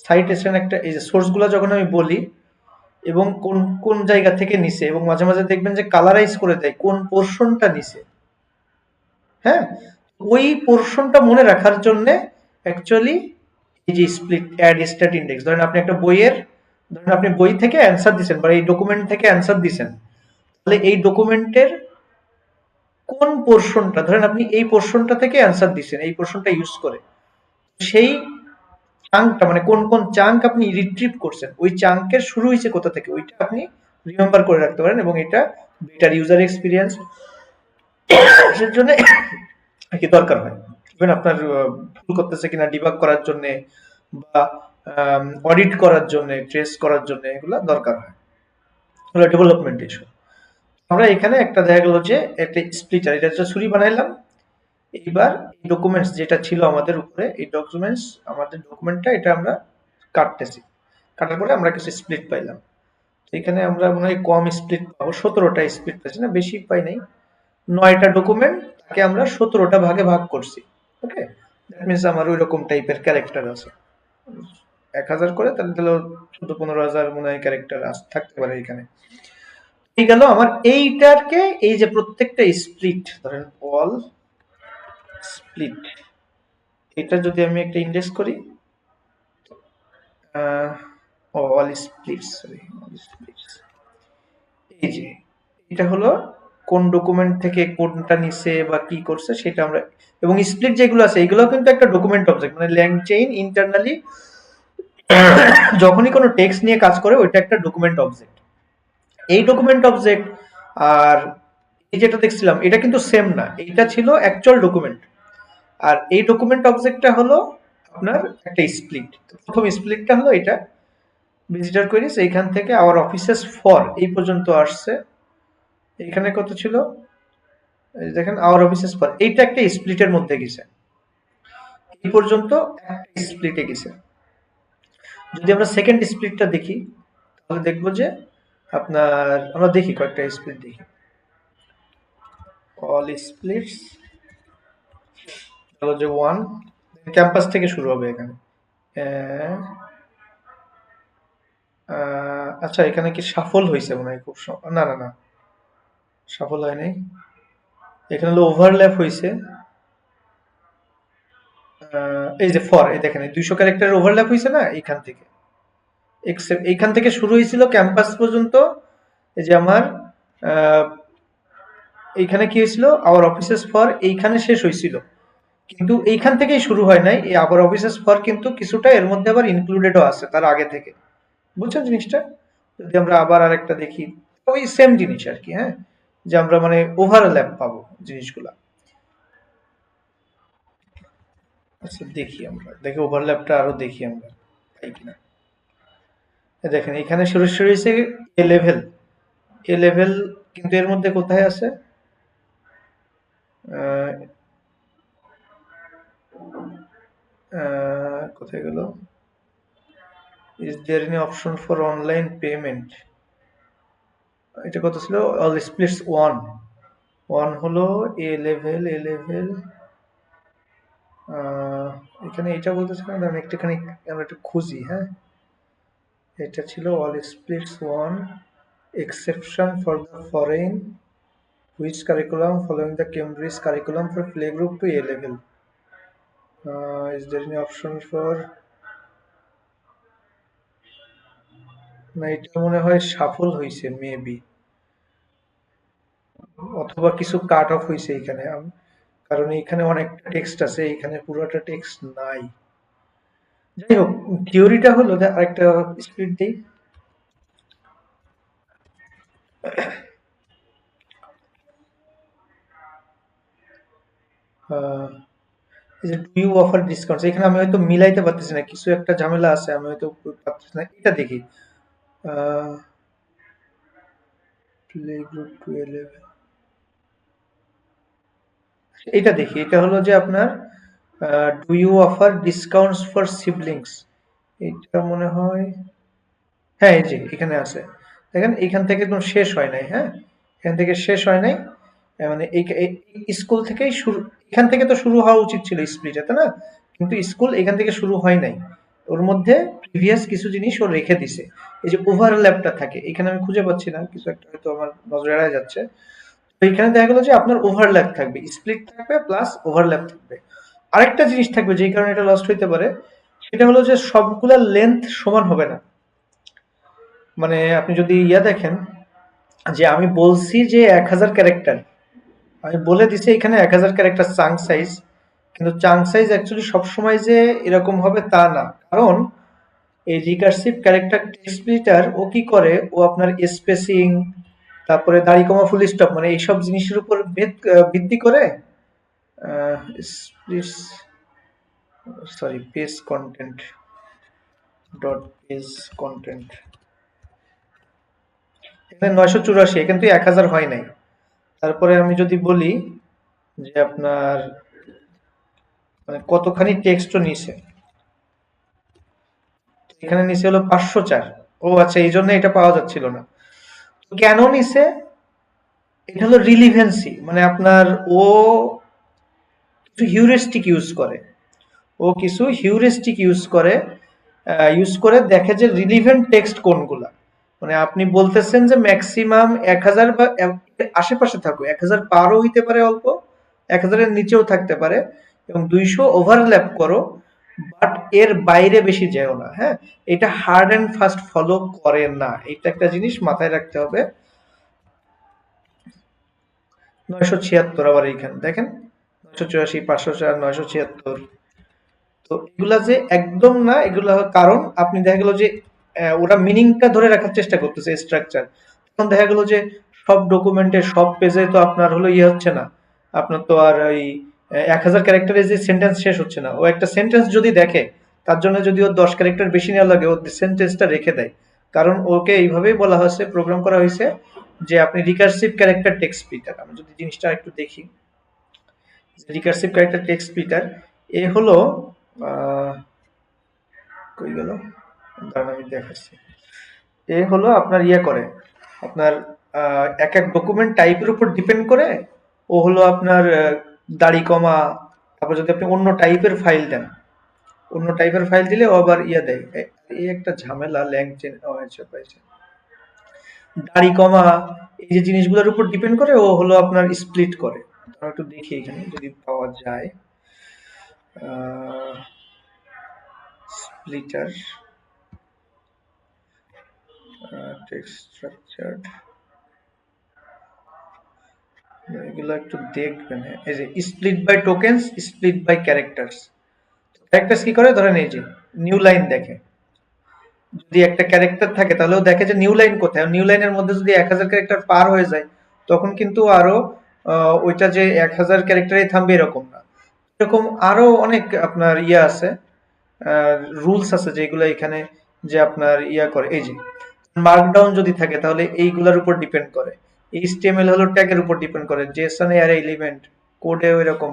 Speaker 1: সাইটেশন একটা, এই যে সোর্স গুলো যখন আমি বলি এবং কোন কোন জায়গা থেকে নিছে, এবং মাঝে মাঝে দেখবেন যে কালারাইজ করে দেয় কোন পোর্শনটা নিছে। হ্যাঁ, ওই পোর্শনটা মনে রাখার জন্য অ্যাকচুয়ালি এই যে স্প্লিট অ্যাড স্ট্যাট ইন্ডেক্স, ধরেন আপনি একটা বইয়ের, ধরেন আপনি বই থেকে অ্যান্সার দিচ্ছেন বা এই ডকুমেন্ট থেকে অ্যান্সার দিচ্ছেন, তাহলে এই ডকুমেন্টের কোন পোর্শনটা, ধরেন আপনি এই পোর্শনটা থেকে অ্যান্সার দিচ্ছেন, এই পোর্শনটা ইউজ করে, সেই চাঙ্কটা মানে কোন কোন চাঙ্ক আপনি রিট্রিভ করছেন, ওই চাঙ্কের শুরু হয়েছে কোথা থেকে, ওইটা আপনি রিমেম্বার করে রাখতে পারেন, এবং এটা বেটার ইউজার এক্সপিরিয়েন্স এর জন্য কি দরকার হয়। ইভেন আপনার ভুল করতেছে কিনা ডিবাগ করার জন্য, বা অডিট করার জন্য, ট্রেস করার জন্য, এগুলো দরকার হয়, এগুলো ডেভেলপমেন্ট ইস্যু। আমরা এখানে একটা দেখা গেল যে একটা স্প্লিটার, এটা হচ্ছে ছুরি বানাইলাম। এইবার ডকুমেন্টস যেটা ছিল আমাদের উপরে, এই ডকুমেন্টস, আমাদের ডকুমেন্টটা এটা আমরা কাটতেছি, কাটার পরে আমরা কিছু স্প্লিট পাইলাম। এখানে আমরা মনে হয় কম স্প্লিট পাবো, 17টা স্প্লিট পাইছি, না বেশি পাই নাই। 9টা ডকুমেন্ট, তাকে আমরা 17টা ভাগে ভাগ করছি। ওকে, দ্যাট মিনস আমার ওই রকম টাইপের ক্যারেক্টার আছে 1000 করে, তাহলে তাহলে 14-15 হাজার মনে হয় ক্যারেক্টার থাকতে পারে এখানে। এই গেল আমার এইটাকে, এই যে প্রত্যেকটা স্প্লিট, ধরেন অল স্প্লিট, এটা যদি আমি একটা ইন্ডেক্স করি, all splits, sorry all splits, এই যে এটা হলো কোন ডকুমেন্ট থেকে কোনটা নিছে বা কি করছে সেটা আমরা, এবং স্প্লিট যেগুলো আছে এগুলো কিন্তু একটা ডকুমেন্ট অবজেক্ট, মানে ল্যাংচেইন ইন্টারনালি যখনই কোনো টেক্সট নিয়ে কাজ করে ওইটা একটা ডকুমেন্ট অবজেক্ট। এই ডকুমেন্ট অবজেক্ট আর এই যেটা দেখছিলাম এটা কিন্তু সেম না, এইটা ছিল অ্যাকচুয়াল ডকুমেন্ট, আর এই ডকুমেন্ট অবজেক্টটা হলো আপনার একটা স্প্লিট। প্রথম স্প্লিটটা হলো এটা, ভিজিটর কোয়েরিজ এইখান থেকে আওয়ার অফিসেস ফর এই পর্যন্ত আসছে, এখানে কত ছিল, এই দেখেন আওয়ার অফিসেস ফর, এইটা একটা স্প্লিটের মধ্যে গেছে, এই পর্যন্ত একটা স্প্লিটে গেছে। যদি আমরা সেকেন্ড স্প্লিটটা দেখি, তাহলে দেখবো যে আপনার, আমরা দেখি কয়েকটা স্প্লিট দেখি, অল স্প্লিটস হলো যে 1, ক্যাম্পাস থেকে শুরু হবে এখানে। আচ্ছা এখানে কি সাফল হয়েছে মনে হয়, খুব না না না, সাফল হয় নাই, এখানে হলো ওভারল্যাপ হয়েছে। এই যে ফর, এই দেখেন 200 ক্যারেক্টারের ওভারল্যাপ হয়েছে না, এইখান থেকে, এইখান থেকে শুরু হয়েছিল ক্যাম্পাস পর্যন্ত। এই যে আমার আহ, এইখানে কি হয়েছিল, আওয়ার অফিসেস ফর এইখানে শেষ হয়েছিল, কিন্তু এইখান থেকেই শুরু হয় নাই, এই আওয়ার অফিসেস ফর কিন্তু কিছুটা এর মধ্যে আবার ইনক্লুডেডও আছে তার আগে থেকে, বুঝছেন জিনিসটা। যদি আমরা আবার আরেকটা দেখি, ওই সেম জিনিস আর কি, হ্যাঁ, যে আমরা মানে ওভারল্যাপ পাবো জিনিসগুলা। আচ্ছা দেখি, আমরা দেখি ওভারল্যাপটা আরো দেখি আমরা, তাই কিনা। দেখেন এখানে সরাসরি হচ্ছে এ লেভেল, এ লেভেল, কিন্তু এর মধ্যে কোথায় আছে, আহ, কোথায় গেল, is there any option for online payment, এটা কত ছিল, অল স্প্লিটস ওয়ান, ওয়ান হলো এ লেভেল, এ লেভেল, এখানে এটা বলতেছে না, দাঁড়ান একটুখানি আমরা একটু খুঁজি, হ্যাঁ, এটা ছিল all splits one, exception for the foreign which curriculum following the Cambridge curriculum for playgroup to A level, is there any option for, না এটা মনে হয় সাফল হয়েছে মেবি, অথবা কিছু কাট অফ হয়েছে এখানে, কারণ এখানে অনেকটা টেক্সট আছে, এখানে পুরোটা টেক্সট নাই। যাই হোক, থিওরিটা হলো যে আরেকটা স্পিড দিই, এই যে ডু ইউ অফার ডিসকাউন্টস, এখানে আমি হয়তো মিলাইতে পারতেছি না, কিছু একটা ঝামেলা আছে, আমি হয়তো পারতেছি না, এটা দেখি, প্লে গ্রুপ টু 11, এটা দেখি, এটা হলো যে আপনার do you offer discounts for siblings, এটা মনে হয়, হ্যাঁ এই যে এখানে আছে, দেখেন এখান থেকে একদম শেষ হয় নাই, হ্যাঁ, এখান থেকে শেষ হয় নাই, মানে এই স্কুল থেকেই শুরু, এখান থেকে তো শুরু হওয়া উচিত ছিল স্প্লিট, তাই না, কিন্তু স্কুল এখান থেকে শুরু হয় নাই, ওর মধ্যে প্রিভিয়াস কিছু জিনিস ও রেখে দিছে, এই যে ওভারল্যাপটা থাকে, এখানে আমি খুঁজে পাচ্ছি না, কিছু একটা হয়তো আমার নজরে এড়ায় যাচ্ছে, তো এখানে দেখা গেল যে আপনার ওভারল্যাপ থাকবে, স্প্লিট থাকবে প্লাস ওভারল্যাপ থাকবে, আরেকটা জিনিস থাকবে যেই কারণে এটা লস্ট হইতে পারে, সেটা হলো যে সবগুলা লেন্থ সমান হবে না, মানে আপনি যদি দেখেন, যে আমি বলছি যে 1000 ক্যারেক্টার, আমি বলে দিছি এখানে 1000 ক্যারেক্টার চাঙ্ক সাইজ, কিন্তু চাঙ্ক সাইজ অ্যাকচুয়ালি সবসময় যে এরকম হবে তা না, কারণ এই রিকার্সিভ ক্যারেক্টার টেক্সট স্প্লিটার ও কি করে, ও আপনার স্পেসিং, তারপরে দাড়ি কমা ফুল স্টপ, মানে এইসব জিনিসের উপর ভিত্তি করে splits, sorry page content dot page content, এখানে 984, কিন্তু 1000 হয় নাই, তারপরে আমি যদি বলি যে আপনার মানে কতখানি টেক্সটও নিছে, এখানে নিচে হলো 504, ও আচ্ছা এই জন্য এটা পাওয়া যাচ্ছিল না, তো কেন নিছে, এটা হলো রিলিভেন্সি, মানে আপনার ও কিছু হিউরিস্টিক ইউজ করে, ও কিছু হিউরিস্টিক ইউজ করে দেখে যে রিলিভেন্ট টেক্সট কোনগুলা, মানে আপনি বলতেছেন যে ম্যাক্সিমাম 1000 বা আশেপাশে থাকো, 1000 পারও হইতে পারে, অল্প 1000-এর নিচেও থাকতে পারে, এবং 200 ওভারল্যাপ করো, বাট এর বাইরে বেশি যেও না, হ্যাঁ, এটা হার্ড অ্যান্ড ফাস্ট ফলো করে না, এটা একটা জিনিস মাথায় রাখতে হবে। 976 আবার এইখানে দেখেন, 984, 504, 976, তো এগুলা যে একদম না, এগুলা কারণ আপনি দেখা গেল যে ওরা মিনিংটা ধরে রাখার চেষ্টা করতেছে, স্ট্রাকচার, তখন দেখা গেল যে সব ডকুমেন্টে সব পেজে তো আপনার হলো হচ্ছে না, আপনার তো আর ওই 1000 ক্যারেক্টারে যে সেন্টেন্স শেষ হচ্ছে না, ও একটা সেন্টেন্স যদি দেখে, তার জন্য যদি ওর 10 ক্যারেক্টার বেশি নেওয়া লাগে, ও সেন্টেন্সটা রেখে দেয়, কারণ ওকে এইভাবেই বলা হয়েছে, প্রোগ্রাম করা হয়েছে যে আপনি রিকার্সিভ ক্যারেক্টার টেক্সট স্পিকার, আমি যদি জিনিসটা একটু দেখি, রিকার্সিভ ক্যারেক্টার টেক্সট স্পিকার, এ হলো কই গেল, দাঁড়ান আমি দেখাচ্ছি, এ হলো আপনার করে, আপনার এক এক ডকুমেন্ট টাইপের উপর ডিপেন্ড করে, ও হলো আপনার দাড়ি কমা, তারপর যদি আপনি অন্য টাইপের ফাইল দেন, অন্য টাইপের ফাইল দিলে ও আবার দেয়, এই একটা ঝামেলা, ল্যাংচেন হয়েছে পাইছে, দাড়ি কমা, এই যে জিনিসগুলোর উপর ডিপেন্ড করে ও হলো আপনার স্প্লিট করে, আমরা একটু দেখি এখানে যদি পাওয়া যায়, স্প্লিটার টেক্সট স্ট্রাকচার, এগুলো একটু দেখবেন, হ্যাঁ, এই যে split by tokens, split by characters, characters কি করে, ধরেন এই যে নিউ লাইন দেখে, যদি একটা ক্যারেক্টার থাকে তাহলেও দেখে যে নিউ লাইন কোথায়, নিউ লাইনের মধ্যে যদি 1000 ক্যারেক্টার পার হয়ে যায়, তখন কিন্তু আরো ওইটা যে 1000 ক্যারেক্টারে থামবে এরকম না, এরকম আরো অনেক আপনার আছে, রুলস আছে যেগুলো এখানে যে আপনার ইয়া করে, এই যে মার্কডাউন যদি থাকে তাহলে এইগুলোর উপর ডিপেন্ড করে, এইচটিএমএল হলো ট্যাগের উপর ডিপেন্ড করে, জেসন এর এলিমেন্ট কোডে এরকম।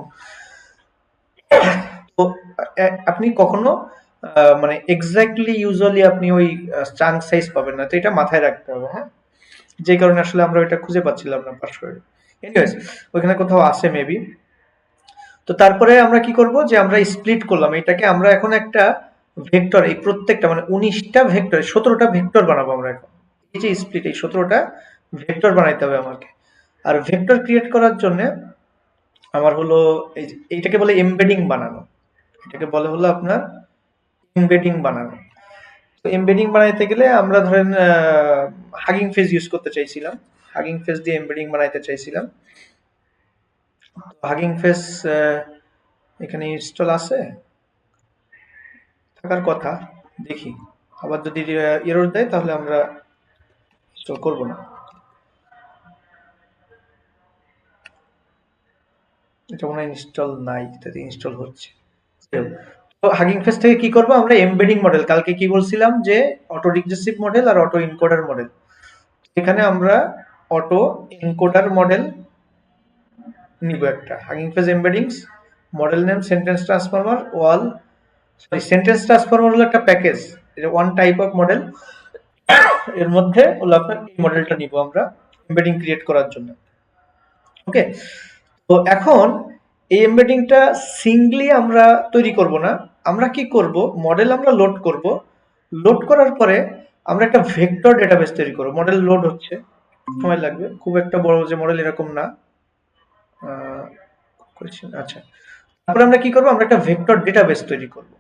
Speaker 1: তো আপনি কখনো মানে এক্স্যাক্টলি ইউজুয়ালি আপনি ওই চাঙ্ক সাইজ পাবেন না, তো এটা মাথায় রাখতে হবে, হ্যাঁ। যে কারণে আসলে আমরা ওইটা খুঁজে পাচ্ছিলাম না পাসওয়ার্ড। এনিওয়েজ ওইখানে কোথাও আছে মেবি। তো তারপরে আমরা কি করব যে আমরা স্প্লিট করলাম এটাকে, আমরা এখন একটা ভেক্টর, এই প্রত্যেকটা মানে 19টা ভেক্টর, 17টা ভেক্টর বানাবো আমরা এখন। এই যে স্প্লিট, এই 17টা ভেক্টর বানাইতে হবে আমাকে। আর ভেক্টর ক্রিয়েট করার জন্য আমার হলো এইটাকে বলে এমবেডিং বানানো, এটাকে বলে হলো আপনার এমবেডিং বানানো। তো এমবেডিং বানাইতে গেলে আমরা ধরেন হাগিং ফেস ইউজ করতে চাইছিলাম, হাগিং ফেস দিয়ে এমবেডিং বানাইতে চাইছিলাম। হাগিং ফেস এখানে ইনস্টল আছে, থাকার কথা, দেখি আবার যদি এরর দেয় তাহলে আমরা ইনস্টল করব না। এটা মনে হয় ইনস্টল নাই, তাতে ইনস্টল হচ্ছে। তো হাগিং ফেস থেকে কি করব আমরা এমবেডিং মডেল, কালকে কি বলছিলাম যে অটো রিগ্রেসিভ মডেল আর অটো এনকোডার মডেল, এখানে আমরা অটো এনকোডার মডেল নিব একটা। Hugging face embeddings model name sentence transformer all, sorry sentence transformer হলো একটা প্যাকেজ, এটা ওয়ান টাইপ অফ মডেল। এর মধ্যে হলো আপনার এই মডেলটা নিব আমরা এমবেডিং ক্রিয়েট করার জন্য। ওকে, তো এখন এই এমবেডিংটা সিঙ্গলি আমরা তৈরি করব না, আমরা কি করব মডেল আমরা লোড করব, লোড করার পরে আমরা একটা ভেক্টর ডেটাবেস তৈরি করব। মডেল লোড হচ্ছে, সময় লাগবে, খুব একটা বড় যে মডেল এরকম না। আচ্ছা, তারপরে আমরা কি করব আমরা একটা ভেক্টর ডেটাবেস তৈরি করব,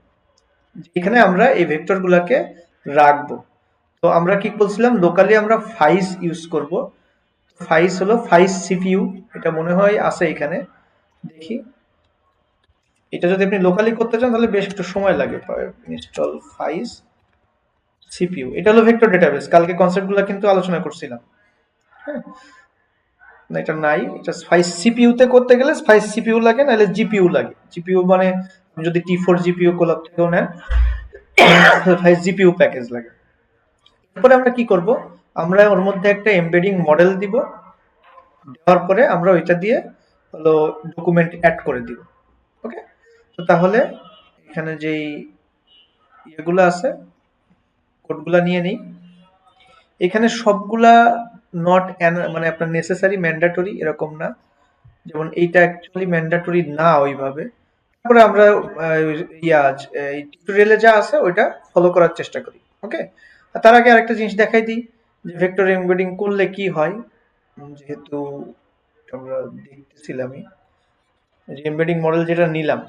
Speaker 1: এখানে আমরা এই ভেক্টর গুলাকে রাখবো। তো আমরা কি বলছিলাম লোকালি আমরা ফাইস ইউজ করব, ফাইস হলো ফাইস সিপিইউ, এটা মনে হয় আছে এখানে, দেখি। এটা যদি আপনি লোকালি করতে চান তাহলে বেশ একটু সময় লাগে, ইনস্টল ফাইস সিপিইউ, এটা হলো ভেক্টর ডেটাবেস, কালকে কনসেপ্টগুলো কিন্তু আলোচনা করছিলাম, হ্যাঁ। না এটা নাই, এটা ফাইস সিপিইউ তে করতে গেলে ফাইস সিপিইউ লাগে, নাহলে জিপিইউ লাগে। জিপিইউ মানে আপনি যদি টি4 জিপিইউ কোলাব থেকেও নেন ফাইস জিপিইউ প্যাকেজ লাগে। এরপরে আমরা কি করব আমরা ওর মধ্যে একটা এমবেডিং মডেল দিব, দেওয়ার পরে আমরা ওইটা দিয়ে হলো ডকুমেন্ট অ্যাড করে দিব। ওকে, তো তাহলে এখানে যেই ইয়েগুলো আছে কোডগুলা নিয়ে নিই, এখানে সবগুলা নট মানে আপনার নেসেসারি ম্যান্ডেটরি এরকম না, যেমন এইটা অ্যাকচুয়ালি ম্যান্ডেটরি না ওইভাবে। তারপরে আমরা এই টিউটোরিয়ালে যা আছে ওইটা ফলো করার চেষ্টা করি। ওকে, তার আগে আরেকটা জিনিস দেখাই দিই যে ভেক্টর এমবেডিং করলে কি হয়, যেহেতু আমরা দেখতেছিলামই যে এমবেডিং মডেল যেটা নিলাম,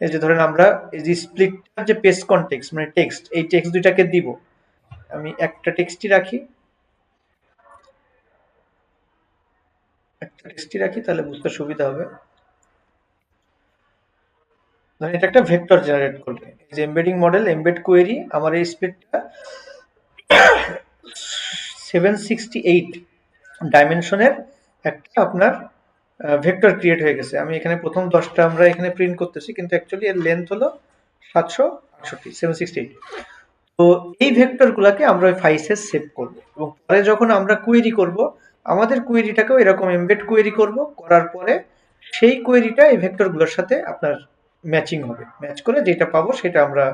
Speaker 1: এই যে ধরেন আমরা এই যে স্প্লিটটার যে পেজ কনটেক্সট মানে টেক্সট, এই টেক্সট দুইটাকে দিব, আমি একটা টেক্সটই রাখি, একটা টেক্সটই রাখি তাহলে বুঝতে সুবিধা হবে। ধরেন এটা একটা ভেক্টর জেনারেট করবে, এই যে এমবেডিং মডেল এমবেড কোয়েরি, আমার এই স্প্লিটটা 768 ডাইমেনশনের একটা আপনার ভেক্টর ক্রিয়েট হয়ে গেছে। আমি এখানে প্রথম 10টা আমরা এখানে প্রিন্ট করতেছি, কিন্তু অ্যাকচুয়ালি এর লেন্থ হলো 768, 768। তো এই ভেক্টর গুলাকে আমরা ওই ফাইসে সেভ করব, এবং পরে যখন আমরা কোয়েরি করব আমাদের কোয়েরিটাকেও এরকম এমবেড কোয়েরি করব, করার পরে সেই কোয়েরিটা এই ভেক্টর গুলোর সাথে আপনার ম্যাচিং হবে, ম্যাচ করে যেটা পাবো সেটা আমরা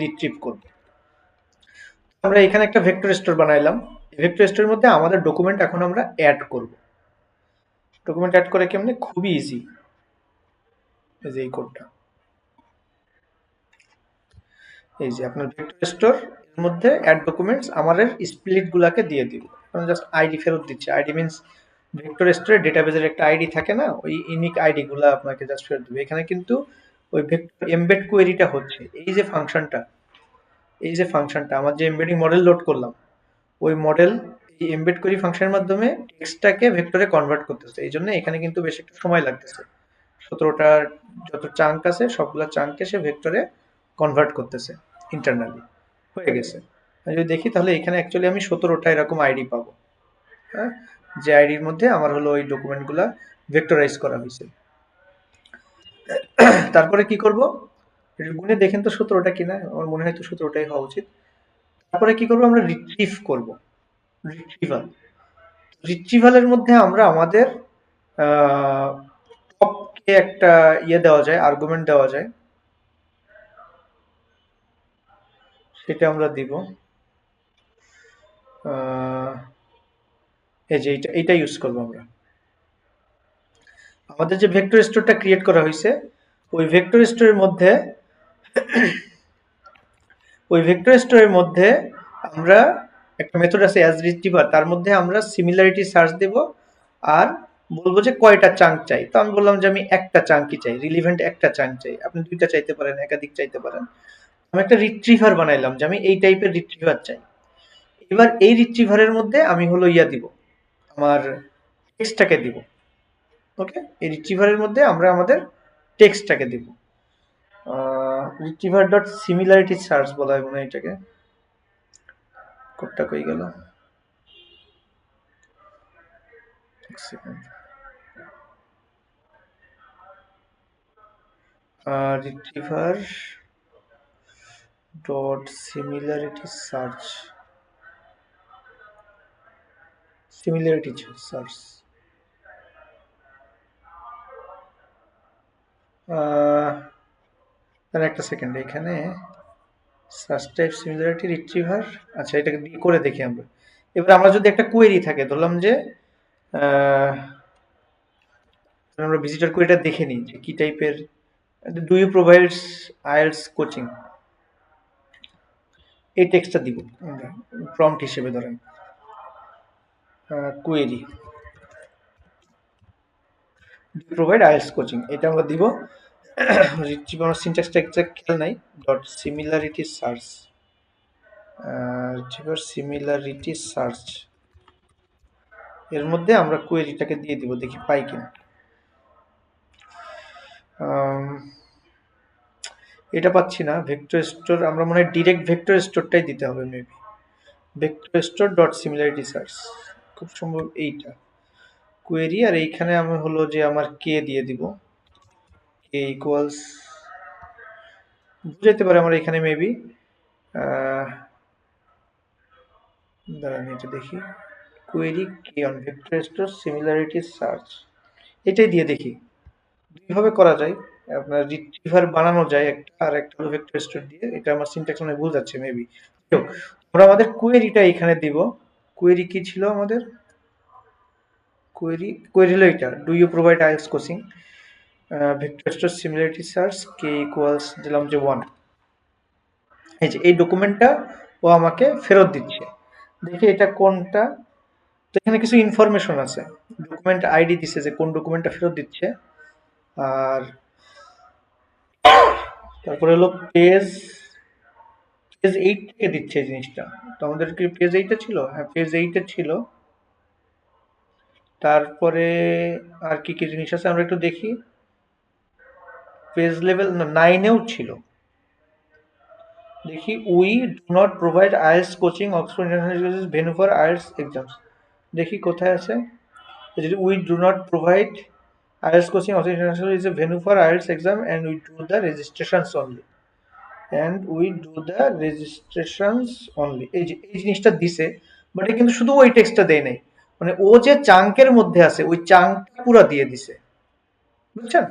Speaker 1: রিট্রিভ করব। আমরা এখানে একটা ভেক্টর স্টোর বানাইলাম, ভেক্টর স্টোরের মধ্যে আমাদের ডকুমেন্ট এখন আমরা অ্যাড করব। ডকুমেন্ট অ্যাড করে কেমনে, খুবই ইজি, এই যে এই কোডটা, এই যে আপনার ভেক্টর স্টোর এর মধ্যে অ্যাড ডকুমেন্টস আমাদের স্প্লিট গুলাকে দিয়ে দিব, কারণ জাস্ট আইডি ফেরত দিচ্ছে। আইডি মিন্স ভেক্টর স্টোরে ডেটাবেজের একটা আইডি থাকে না, ওই ইউনিক আইডি গুলা আপনাকে জাস্ট ফেরত দিবে। এখানে কিন্তু ওই ভেক্টর এমবেড কোয়েরিটা হচ্ছে, এই যে ফাংশনটা, এই যে ফাংশনটা আমার যে এমবেডিং মডেল লোড করলাম, ওই মডেল এই এমবেড কোয়েরি ফাংশনের মাধ্যমে টেক্সটটাকে ভেক্টরে কনভার্ট করতেছে। এই জন্য এখানে কিন্তু বেশ একটু সময় লাগতেছে, 17টার যত চাঙ্ক আছে সবগুলা চাঙ্ককে সে ভেক্টরে কনভার্ট করতেছে ইন্টারনালি, হয়ে গেছে। আমি যদি দেখি তাহলে এখানে অ্যাকচুয়ালি আমি 17টা এরকম আইডি পাবো, হ্যাঁ, যে আইডির মধ্যে আমার হলো ওই ডকুমেন্টগুলা ভেক্টরাইজ করা হয়েছে। তারপরে কি করব এটা গুণে দেখেন তো 17টা কিনা, আমার মনে হয় তো 17টাই হওয়া উচিত। তারপরে কি করবো, আমরা রিট্রিভ করব, রিট্রিভাল। রিট্রিভালের মধ্যে আমরা আমাদের টপকে একটা ইয়ে দেওয়া যায়, আর্গুমেন্ট দেওয়া যায়, সেটা আমরা দিব। এই যে এইটা ইউজ করবো আমরা। আমাদের যে ভেক্টর স্টোরটা ক্রিয়েট করা হয়েছে, ওই ভেক্টর স্টোরের মধ্যে আমরা একটা মেথড আছে অ্যাজ রিট্রিভার, তার মধ্যে আমরা সিমিলারিটি সার্চ দেব আর বলবো যে কয়টা চাঙ্ক চাই। তো আমি বললাম যে আমি একটা চাঙ্কই চাই, রিলিভেন্ট একটা চাঙ্ক চাই। আপনি দুইটা চাইতে পারেন, একাধিক চাইতে পারেন। আমি একটা রিট্রিভার বানাইলাম যে আমি এই টাইপের রিট্রিভার চাই। এবার এই রিট্রিভারের মধ্যে আমি হলো ইয়া দিব, আমার টেক্সটটাকে দিব। ওকে, এই রিট্রিভারের মধ্যে আমরা আমাদের টেক্সটটাকে দিব। রিট্রিভার ডট সিমিলারিটি সার্চ বলা হয় মনে হয় এটাকে। কোডটা কই গেল, এক second. Retriever dot similarity search, similarity search. তাহলে একটা সেকেন্ড, এখানে সার্চ টাইপ সিমিলারিটি রিট্রিভার, আচ্ছা এটাকে দিয়ে করে দেখি আমরা। এবার আমরা যদি একটা কোয়েরি থাকে, ধরলাম যে আমরা ভিজিটর কোয়েরিটা দেখে নিই যে কি টাইপের। Do you provides IELTS coaching, এই টেক্সটটা দিব আমরা প্রম্পট হিসেবে। ধরেন কোয়েরি প্রোভাইড আইএলটিএস কোচিং, এটা আমরা দিব। রিট্রিভ আমার সিনট্যাক্সটা এক্সাক্ট খেয়াল নাই। Dot similarity search, retriever similarity search, এর মধ্যে আমরা কোয়েরিটাকে দিয়ে দিব, দেখি পাই কিনা। এটা পাচ্ছি না। ভেক্টর স্টোর, আমরা মনে হয় ডিরেক্ট ভেক্টর স্টোরটাই দিতে হবে maybe. Vector store dot similarity search, খুব সম্ভব এইটা কোয়েরি। আর এইখানে আমি হলো যে আমার কে দিয়ে দিব, কে ইকুয়ালস, বুঝাইতে পারে আমার এখানে মেবি। দাঁড়ান এটা দেখি, query K on vector store similarity search, এটাই দিয়ে দেখি। দুইভাবে করা যায়, আপনার রিট্রিভার বানানো যায় একটা, আর একটা হলো ভেক্টর স্টোর দিয়ে। এটা আমার সিনট্যাক্স মানে ভুল যাচ্ছে মেবি। আমরা আমাদের কোয়েরিটা এখানে দিব। কোয়েরি কি ছিল আমাদের, কোয়েরি হলো এটা, do you provide IELTS coaching, vector store similarity search, k equals দিলাম যে 1। এই যে এই ডকুমেন্টটা ও আমাকে ফেরত দিচ্ছে। দেখি এটা কোনটা। তো এখানে কিছু ইনফরমেশন আছে, ডকুমেন্ট আইডি দিছে যে কোন ডকুমেন্টটা ফেরত দিচ্ছে, আর তারপরে হলো পেজ 8 থেকে দিচ্ছে এই জিনিসটা। তো আমাদের কি পেজ 8 ছিল? হ্যাঁ, পেজ 8 ছিল। তারপরে আর কি কি জিনিস আছে আমরা একটু দেখি। পেজ লেভেল 9 ছিল। দেখি, we do not provide IELTS coaching Oxford international venue for IELTS exams. দেখি কোথায় আছে। যদি we do not provide IELTS coaching Oxford international is a venue for IELTS exam and we do the registrations only, এই যে এই জিনিসটা দিছে, but কিন্তু শুধু ওই টেক্সটটা দেয় নাই, মানে ও যে চাঙ্কের মধ্যে আছে ওই চাঙ্কটা পুরো দিয়ে দিছে, বুঝছেন?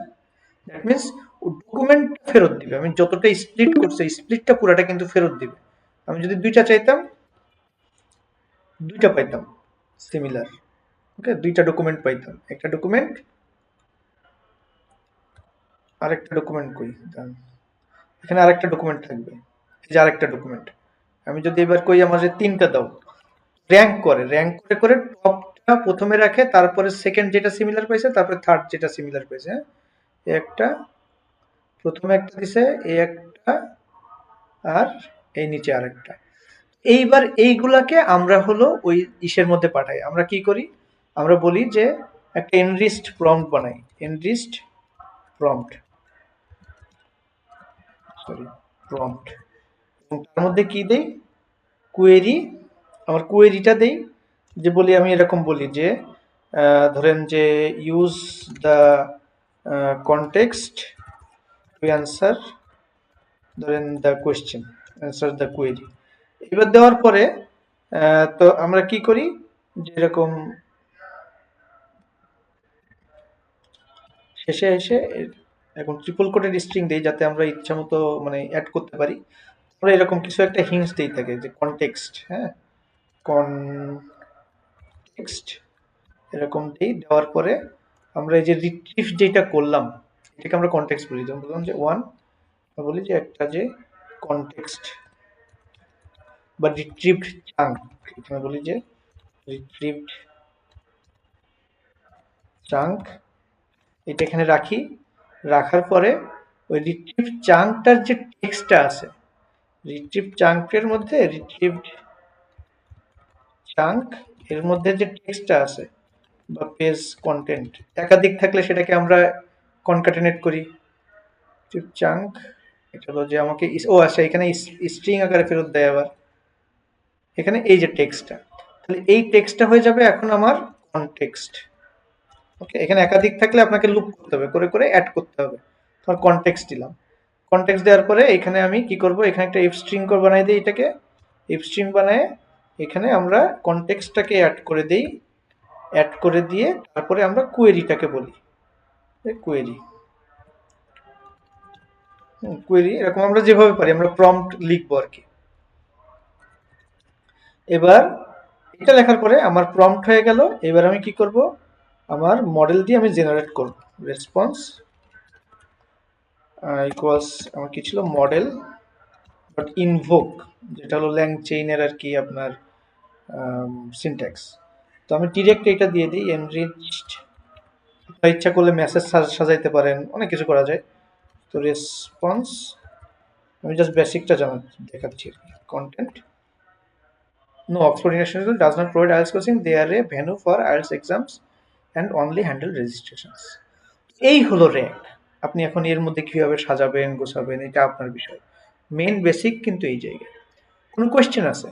Speaker 1: দ্যাট মিন্স ও ডকুমেন্ট ফেরত দিবে। আমি যতটা স্প্লিট করছি স্প্লিটটা পুরাটা কিন্তু ফেরত দিবে। আমি যদি দুইটা চাইতাম, দুইটা পাইতাম সিমিলার। ওকে, দুইটা ডকুমেন্ট পাইতাম, একটা ডকুমেন্ট আরেকটা ডকুমেন্ট কই, এখানে আরেকটা ডকুমেন্ট থাকবে, এই যে আরেকটা ডকুমেন্ট। আমি যদি এবার কই আমার যে তিনটা দাও, র্যাঙ্ক করে, করে টপটা প্রথমে রাখে, তারপরে সেকেন্ড যেটা সিমিলার পাইছে, তারপরে থার্ড যেটা সিমিলার পাইছে। হ্যাঁ, এই একটা, প্রথমে একটা দিছে, এই একটা, আর এই নিচে আরেকটা। এইবার এইগুলাকে আমরা হলো ওই ইসের মধ্যে পাঠাই। আমরা কি করি, আমরা বলি যে একটা এনরিস্ট প্রম্পট বানাই, এনরিস্ট প্রম্পট, সরি প্রম্পট। এবং তার মধ্যে কি দেই, কোয়েরি, আমার কোয়েরিটা দেই, যে বলি আমি এরকম বলি যে ধরেন যে use the context to answer ধরেন the question, answer the query. এবার দেওয়ার পরে তো আমরা কি করি, যেরকম শেষে এসে এখন ট্রিপল কোটেড স্ট্রিং দেই যাতে আমরা ইচ্ছা মতো মানে অ্যাড করতে পারি। আমরা এরকম কিছু একটা হিন্টস দিয়ে থাকে যে কনটেক্সট, হ্যাঁ, কনটেক্সট এরকম দিই। দেওয়ার পরে আমরা এই যে রিট্রিভ যেটা করলাম এটাকে আমরা কনটেক্সট বলি। যেমন বললাম যে ওয়ান, বলি যে একটা যে কনটেক্সট বা রিট্রিভড চাঙ্ক, এখানে বলি যে রিট্রিভড চাঙ্ক, এটা এখানে রাখি। রাখার পরে ওই রিট্রিভ চাঙ্কটার যে টেক্সটটা আছে, রিট্রিভ চাঙ্কের মধ্যে রিট্রিভড চাঙ্ক এর মধ্যে যে টেক্সটটা আছে বা পেজ কন্টেন্ট একাধিক থাকলে সেটাকে আমরা কনক্যাটেনেট করি। রিট্রিভ চাঙ্ক এটা হলো যে আমাকে ও আচ্ছা এখানে স্ট্রিং আকারে ফেরত দেয় আবার এখানে এই যে টেক্সটটা, তাহলে এই টেক্সটটা হয়ে যাবে এখন আমার কনটেক্সট। ওকে, এখানে একাধিক থাকলে আপনাকে লুপ করতে হবে, করে করে অ্যাড করতে হবে। তোমার কনটেক্সট দিলাম, কনটেক্সট দেওয়ার পরে এখানে আমি কি করব, এখানে একটা ইফ স্ট্রিং করে বানাই দিই, এটাকে ইফ স্ট্রিং বানায় এখানে আমরা কনটেক্সটটাকে অ্যাড করে দিই। অ্যাড করে দিয়ে তারপরে আমরা কোয়েরিটাকে বলি কোয়েরি। কোয়েরি এরকম আমরা যেভাবে পারি আমরা প্রম্পট লিখবো আর কি। এবার এটা লেখার পরে আমার প্রম্পট হয়ে গেল। এবার আমি কি করব, আমার মডেল দিয়ে আমি জেনারেট করব রেসপন্স ইকুয়ালস আমার কি ছিল মডেল বাট ইনভোক, যেটা হলো ল্যাংচেইনের আর কি আপনার সিনট্যাক্স। তো আমি ডিরেক্ট এটা দিয়ে দিই এনরিচড, আপনার ইচ্ছা করলে মেসেজ সাজাইতে পারেন, অনেক কিছু করা যায়। তো রেসপন্স আমি জাস্ট বেসিকটা দেখাচ্ছি আর কি। Content no Oxford university does not provide IELTS coaching, they are a venue for IELTS exams and only handle registrations. এই হলো র্যাক। আপনি এখন এর মধ্যে কিভাবে সাজাবেন গোছাবেন এটা আপনার বিষয়, মেইন বেসিক কিন্তু এই জায়গায়। কোনো কোয়েশ্চেন আছে?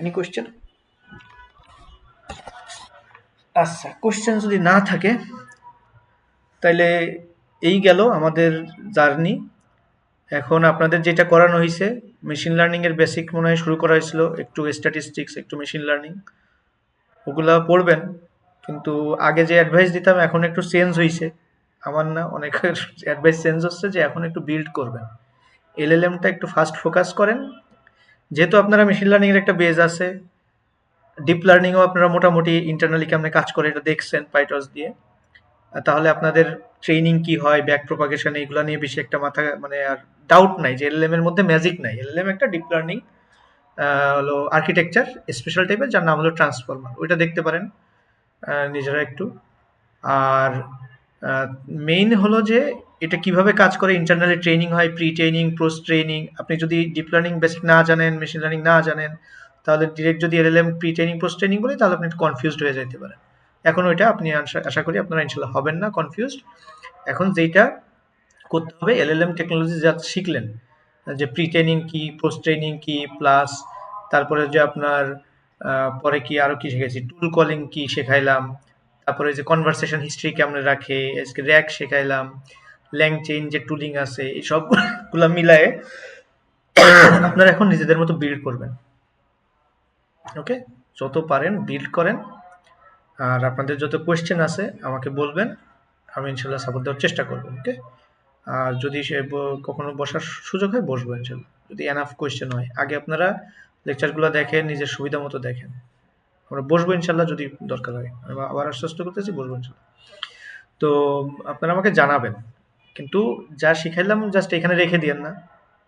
Speaker 1: Any question? আচ্ছা, কোয়েশ্চেন যদি না থাকে তাইলে এই গেল আমাদের জার্নি। এখন আপনাদের যেটা করানো হয়েছে মেশিন লার্নিং এর বেসিক মনে হয় শুরু করা হয়েছিল, একটু স্ট্যাটিস্টিক্স একটু মেশিন লার্নিং ওগুলা পড়বেন। কিন্তু আগে যে অ্যাডভাইস দিতাম এখন একটু চেঞ্জ হয়েছে, আমার না অনেকের অ্যাডভাইস চেঞ্জ হচ্ছে যে এখন একটু বিল্ড করবেন, এলএলএমটা একটু ফার্স্ট ফোকাস করেন। যেহেতু আপনারা মেশিন লার্নিং এর একটা বেজ আছে, ডিপ লার্নিংও আপনারা মোটামুটি ইন্টারনালি কেমনে কাজ করে এটা দেখছেন পাইটস দিয়ে, তাহলে আপনাদের ট্রেনিং কি হয় ব্যাক প্রপাগেশন এইগুলো নিয়ে বেশি একটা মাথা মানে আর ডাউট নাই যে এলএলএম এর মধ্যে ম্যাজিক নাই। এলএলএম একটা ডিপ লার্নিং হলো আর্কিটেকচার স্পেশাল টাইপের, যার নাম হলো ট্রান্সফর্মার, ওইটা দেখতে পারেন নিজেরা একটু। আর মেইন হলো যে এটা কিভাবে কাজ করে, ইন্টারনালি ট্রেনিং হয়, প্রি ট্রেনিং পোস্ট ট্রেনিং। আপনি যদি ডিপ লার্নিং বেসিক না জানেন, মেশিন লার্নিং না জানেন, তাহলে ডিরেক্ট যদি LLM pre training post training বলি তাহলে আপনি একটু কনফিউজড হয়ে যেতে পারেন। এখন ওইটা আপনি আশা করি আপনারা ইনশাল্লাহ হবেন না কনফিউজড। এখন যেইটা করতে হবে, এলএলএম টেকনোলজি যা শিখলেন, যে প্রি ট্রেনিং কি পোস্ট ট্রেনিং কি প্লাস তারপরে যে আপনার পরে কি আরো কি শিখেছি, টুল কলিং কি শেখাইলাম, তারপরে যে কনভারসেশন হিস্ট্রি কেমনে রাখে, আজকে র্যাক শেখাইলাম, ল্যাংচেইন যে টুলিং আছে, এই সবগুলো মিলায়ে আপনারা এখন নিজেদের মতো বিল্ড করবেন। ওকে, যত পারেন বিল্ড করেন। আর আপনাদের যত কোয়েশ্চেন আছে আমাকে বলবেন, আমি ইনশাল্লাহ সাপোর্ট দেওয়ার চেষ্টা করবো। ওকে, আর যদি সে কখনো বসার সুযোগ হয় বসবো ইনশাল্লাহ, যদি এনাফ কোয়েশ্চেন হয়। আগে আপনারা লেকচারগুলো দেখেন, নিজের সুবিধা মতো দেখেন, আমরা বসবো ইনশাল্লাহ যদি দরকার হয়। আমি আবার আশ্বস্ত করতেছি বসবো ইনশাল্লাহ। তো আপনারা আমাকে জানাবেন, কিন্তু যা শিখাইলাম জাস্ট এখানে রেখে দিয়েন না।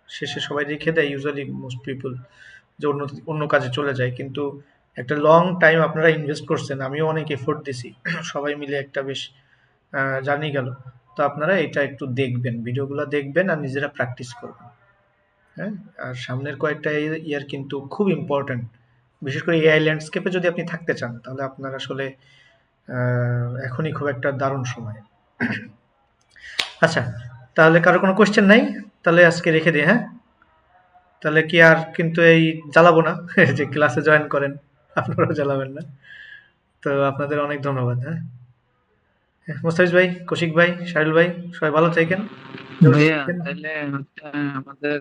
Speaker 1: শেষে সবাই রেখে দেয় ইউজুয়ালি মোস্ট পিপল, যে অন্য অন্য কাজে চলে যায়। কিন্তু একটা লং টাইম আপনারা ইনভেস্ট করছেন, আমিও অনেক এফোর্ট দিছি, সবাই মিলে একটা বেশ জার্নি গেল। তো আপনারা এটা একটু দেখবেন, ভিডিওগুলো দেখবেন আর নিজেরা প্র্যাকটিস করবেন। হ্যাঁ, আর সামনের কয়েকটা ইয়ার কিন্তু খুব ইম্পর্ট্যান্ট, বিশেষ করে এআই ল্যান্ডস্কেপে যদি আপনি থাকতে চান তাহলে আপনার আসলে এখনই খুব একটা দারুণ সময়। আচ্ছা, তাহলে কারো কোনো কোয়েশ্চেন নাই? তাহলে আজকে রেখে দিই, হ্যাঁ? তাহলে কি আর কিন্তু এই জ্বালাবো না যে ক্লাসে জয়েন করেন, আপনারাও জ্বালাবেন না। তো আপনাদের অনেক ধন্যবাদ। হ্যাঁ, মোস্তাফিজ ভাই, কৌশিক ভাই, শাহিল ভাই, সবাই ভালো থাকেন।
Speaker 3: ভাইয়া তাহলে হচ্ছে আমাদের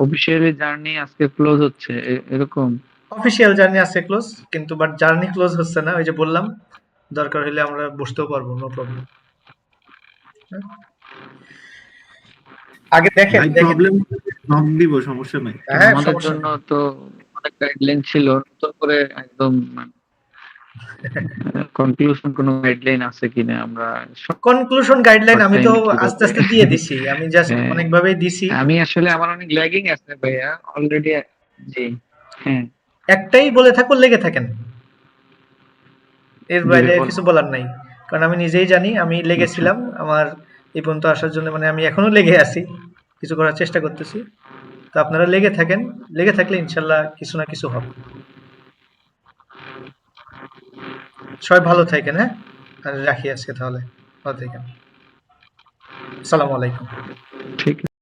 Speaker 3: অফিসিয়ালি জার্নি আজকে ক্লোজ হচ্ছে এরকম।
Speaker 1: অফিসিয়াল জার্নি আছে ক্লোজ, কিন্তু বাট জার্নি ক্লোজ হচ্ছে না, ওই যে বললাম দরকার হলে আমরা বসতেও পারবো, নো প্রবলেম। আগে দেখেন
Speaker 4: ভাই
Speaker 1: দেখেন।
Speaker 4: প্রবলেম নক দিব, সমস্যা নাই।
Speaker 1: হ্যাঁ,
Speaker 3: আমাদের
Speaker 1: সমস্যা
Speaker 3: জন্য
Speaker 1: নেই।
Speaker 3: তো অনেক গাইডলাইন ছিল, নতুন করে একদম কনক্লুশন কোনো গাইডলাইন আছে কিনা, আমরা
Speaker 1: কনক্লুশন গাইডলাইন
Speaker 3: শর্ট
Speaker 1: আমি তো
Speaker 3: টাইমে
Speaker 1: আস্তে
Speaker 3: কিভাবে
Speaker 1: আস্তে দিয়ে দিছি, আমি জাস্ট
Speaker 3: হ্যাঁ,
Speaker 1: অনেকভাবেই দিছি।
Speaker 3: আমি আসলে আমার অনেক ল্যাগিং আছে ভাইয়া অলরেডি। জি, হ্যাঁ,
Speaker 1: একটাই বলে থাকো, লেগে থাকেন, এর
Speaker 3: জি
Speaker 1: বাইরে
Speaker 3: ভাই
Speaker 1: আর কিছু বলার নাই। কারণ আমি নিজেই জানি আমি
Speaker 3: আচ্ছা
Speaker 1: লেগেছিলাম, আমার এই পর্যন্ত আসার জন্য মানে আমি এখনো লেগে আছি, কিছু করার চেষ্টা করতেছি। তো আপনারা লেগে থাকেন, লেগে থাকলে ইনশাল্লাহ কিছু না কিছু হবে। সবাই ভালো থাকেন, হ্যাঁ, আর রাখি আজকে তাহলে, ভালো থাকেন। আসসালামু আলাইকুম।
Speaker 3: ঠিক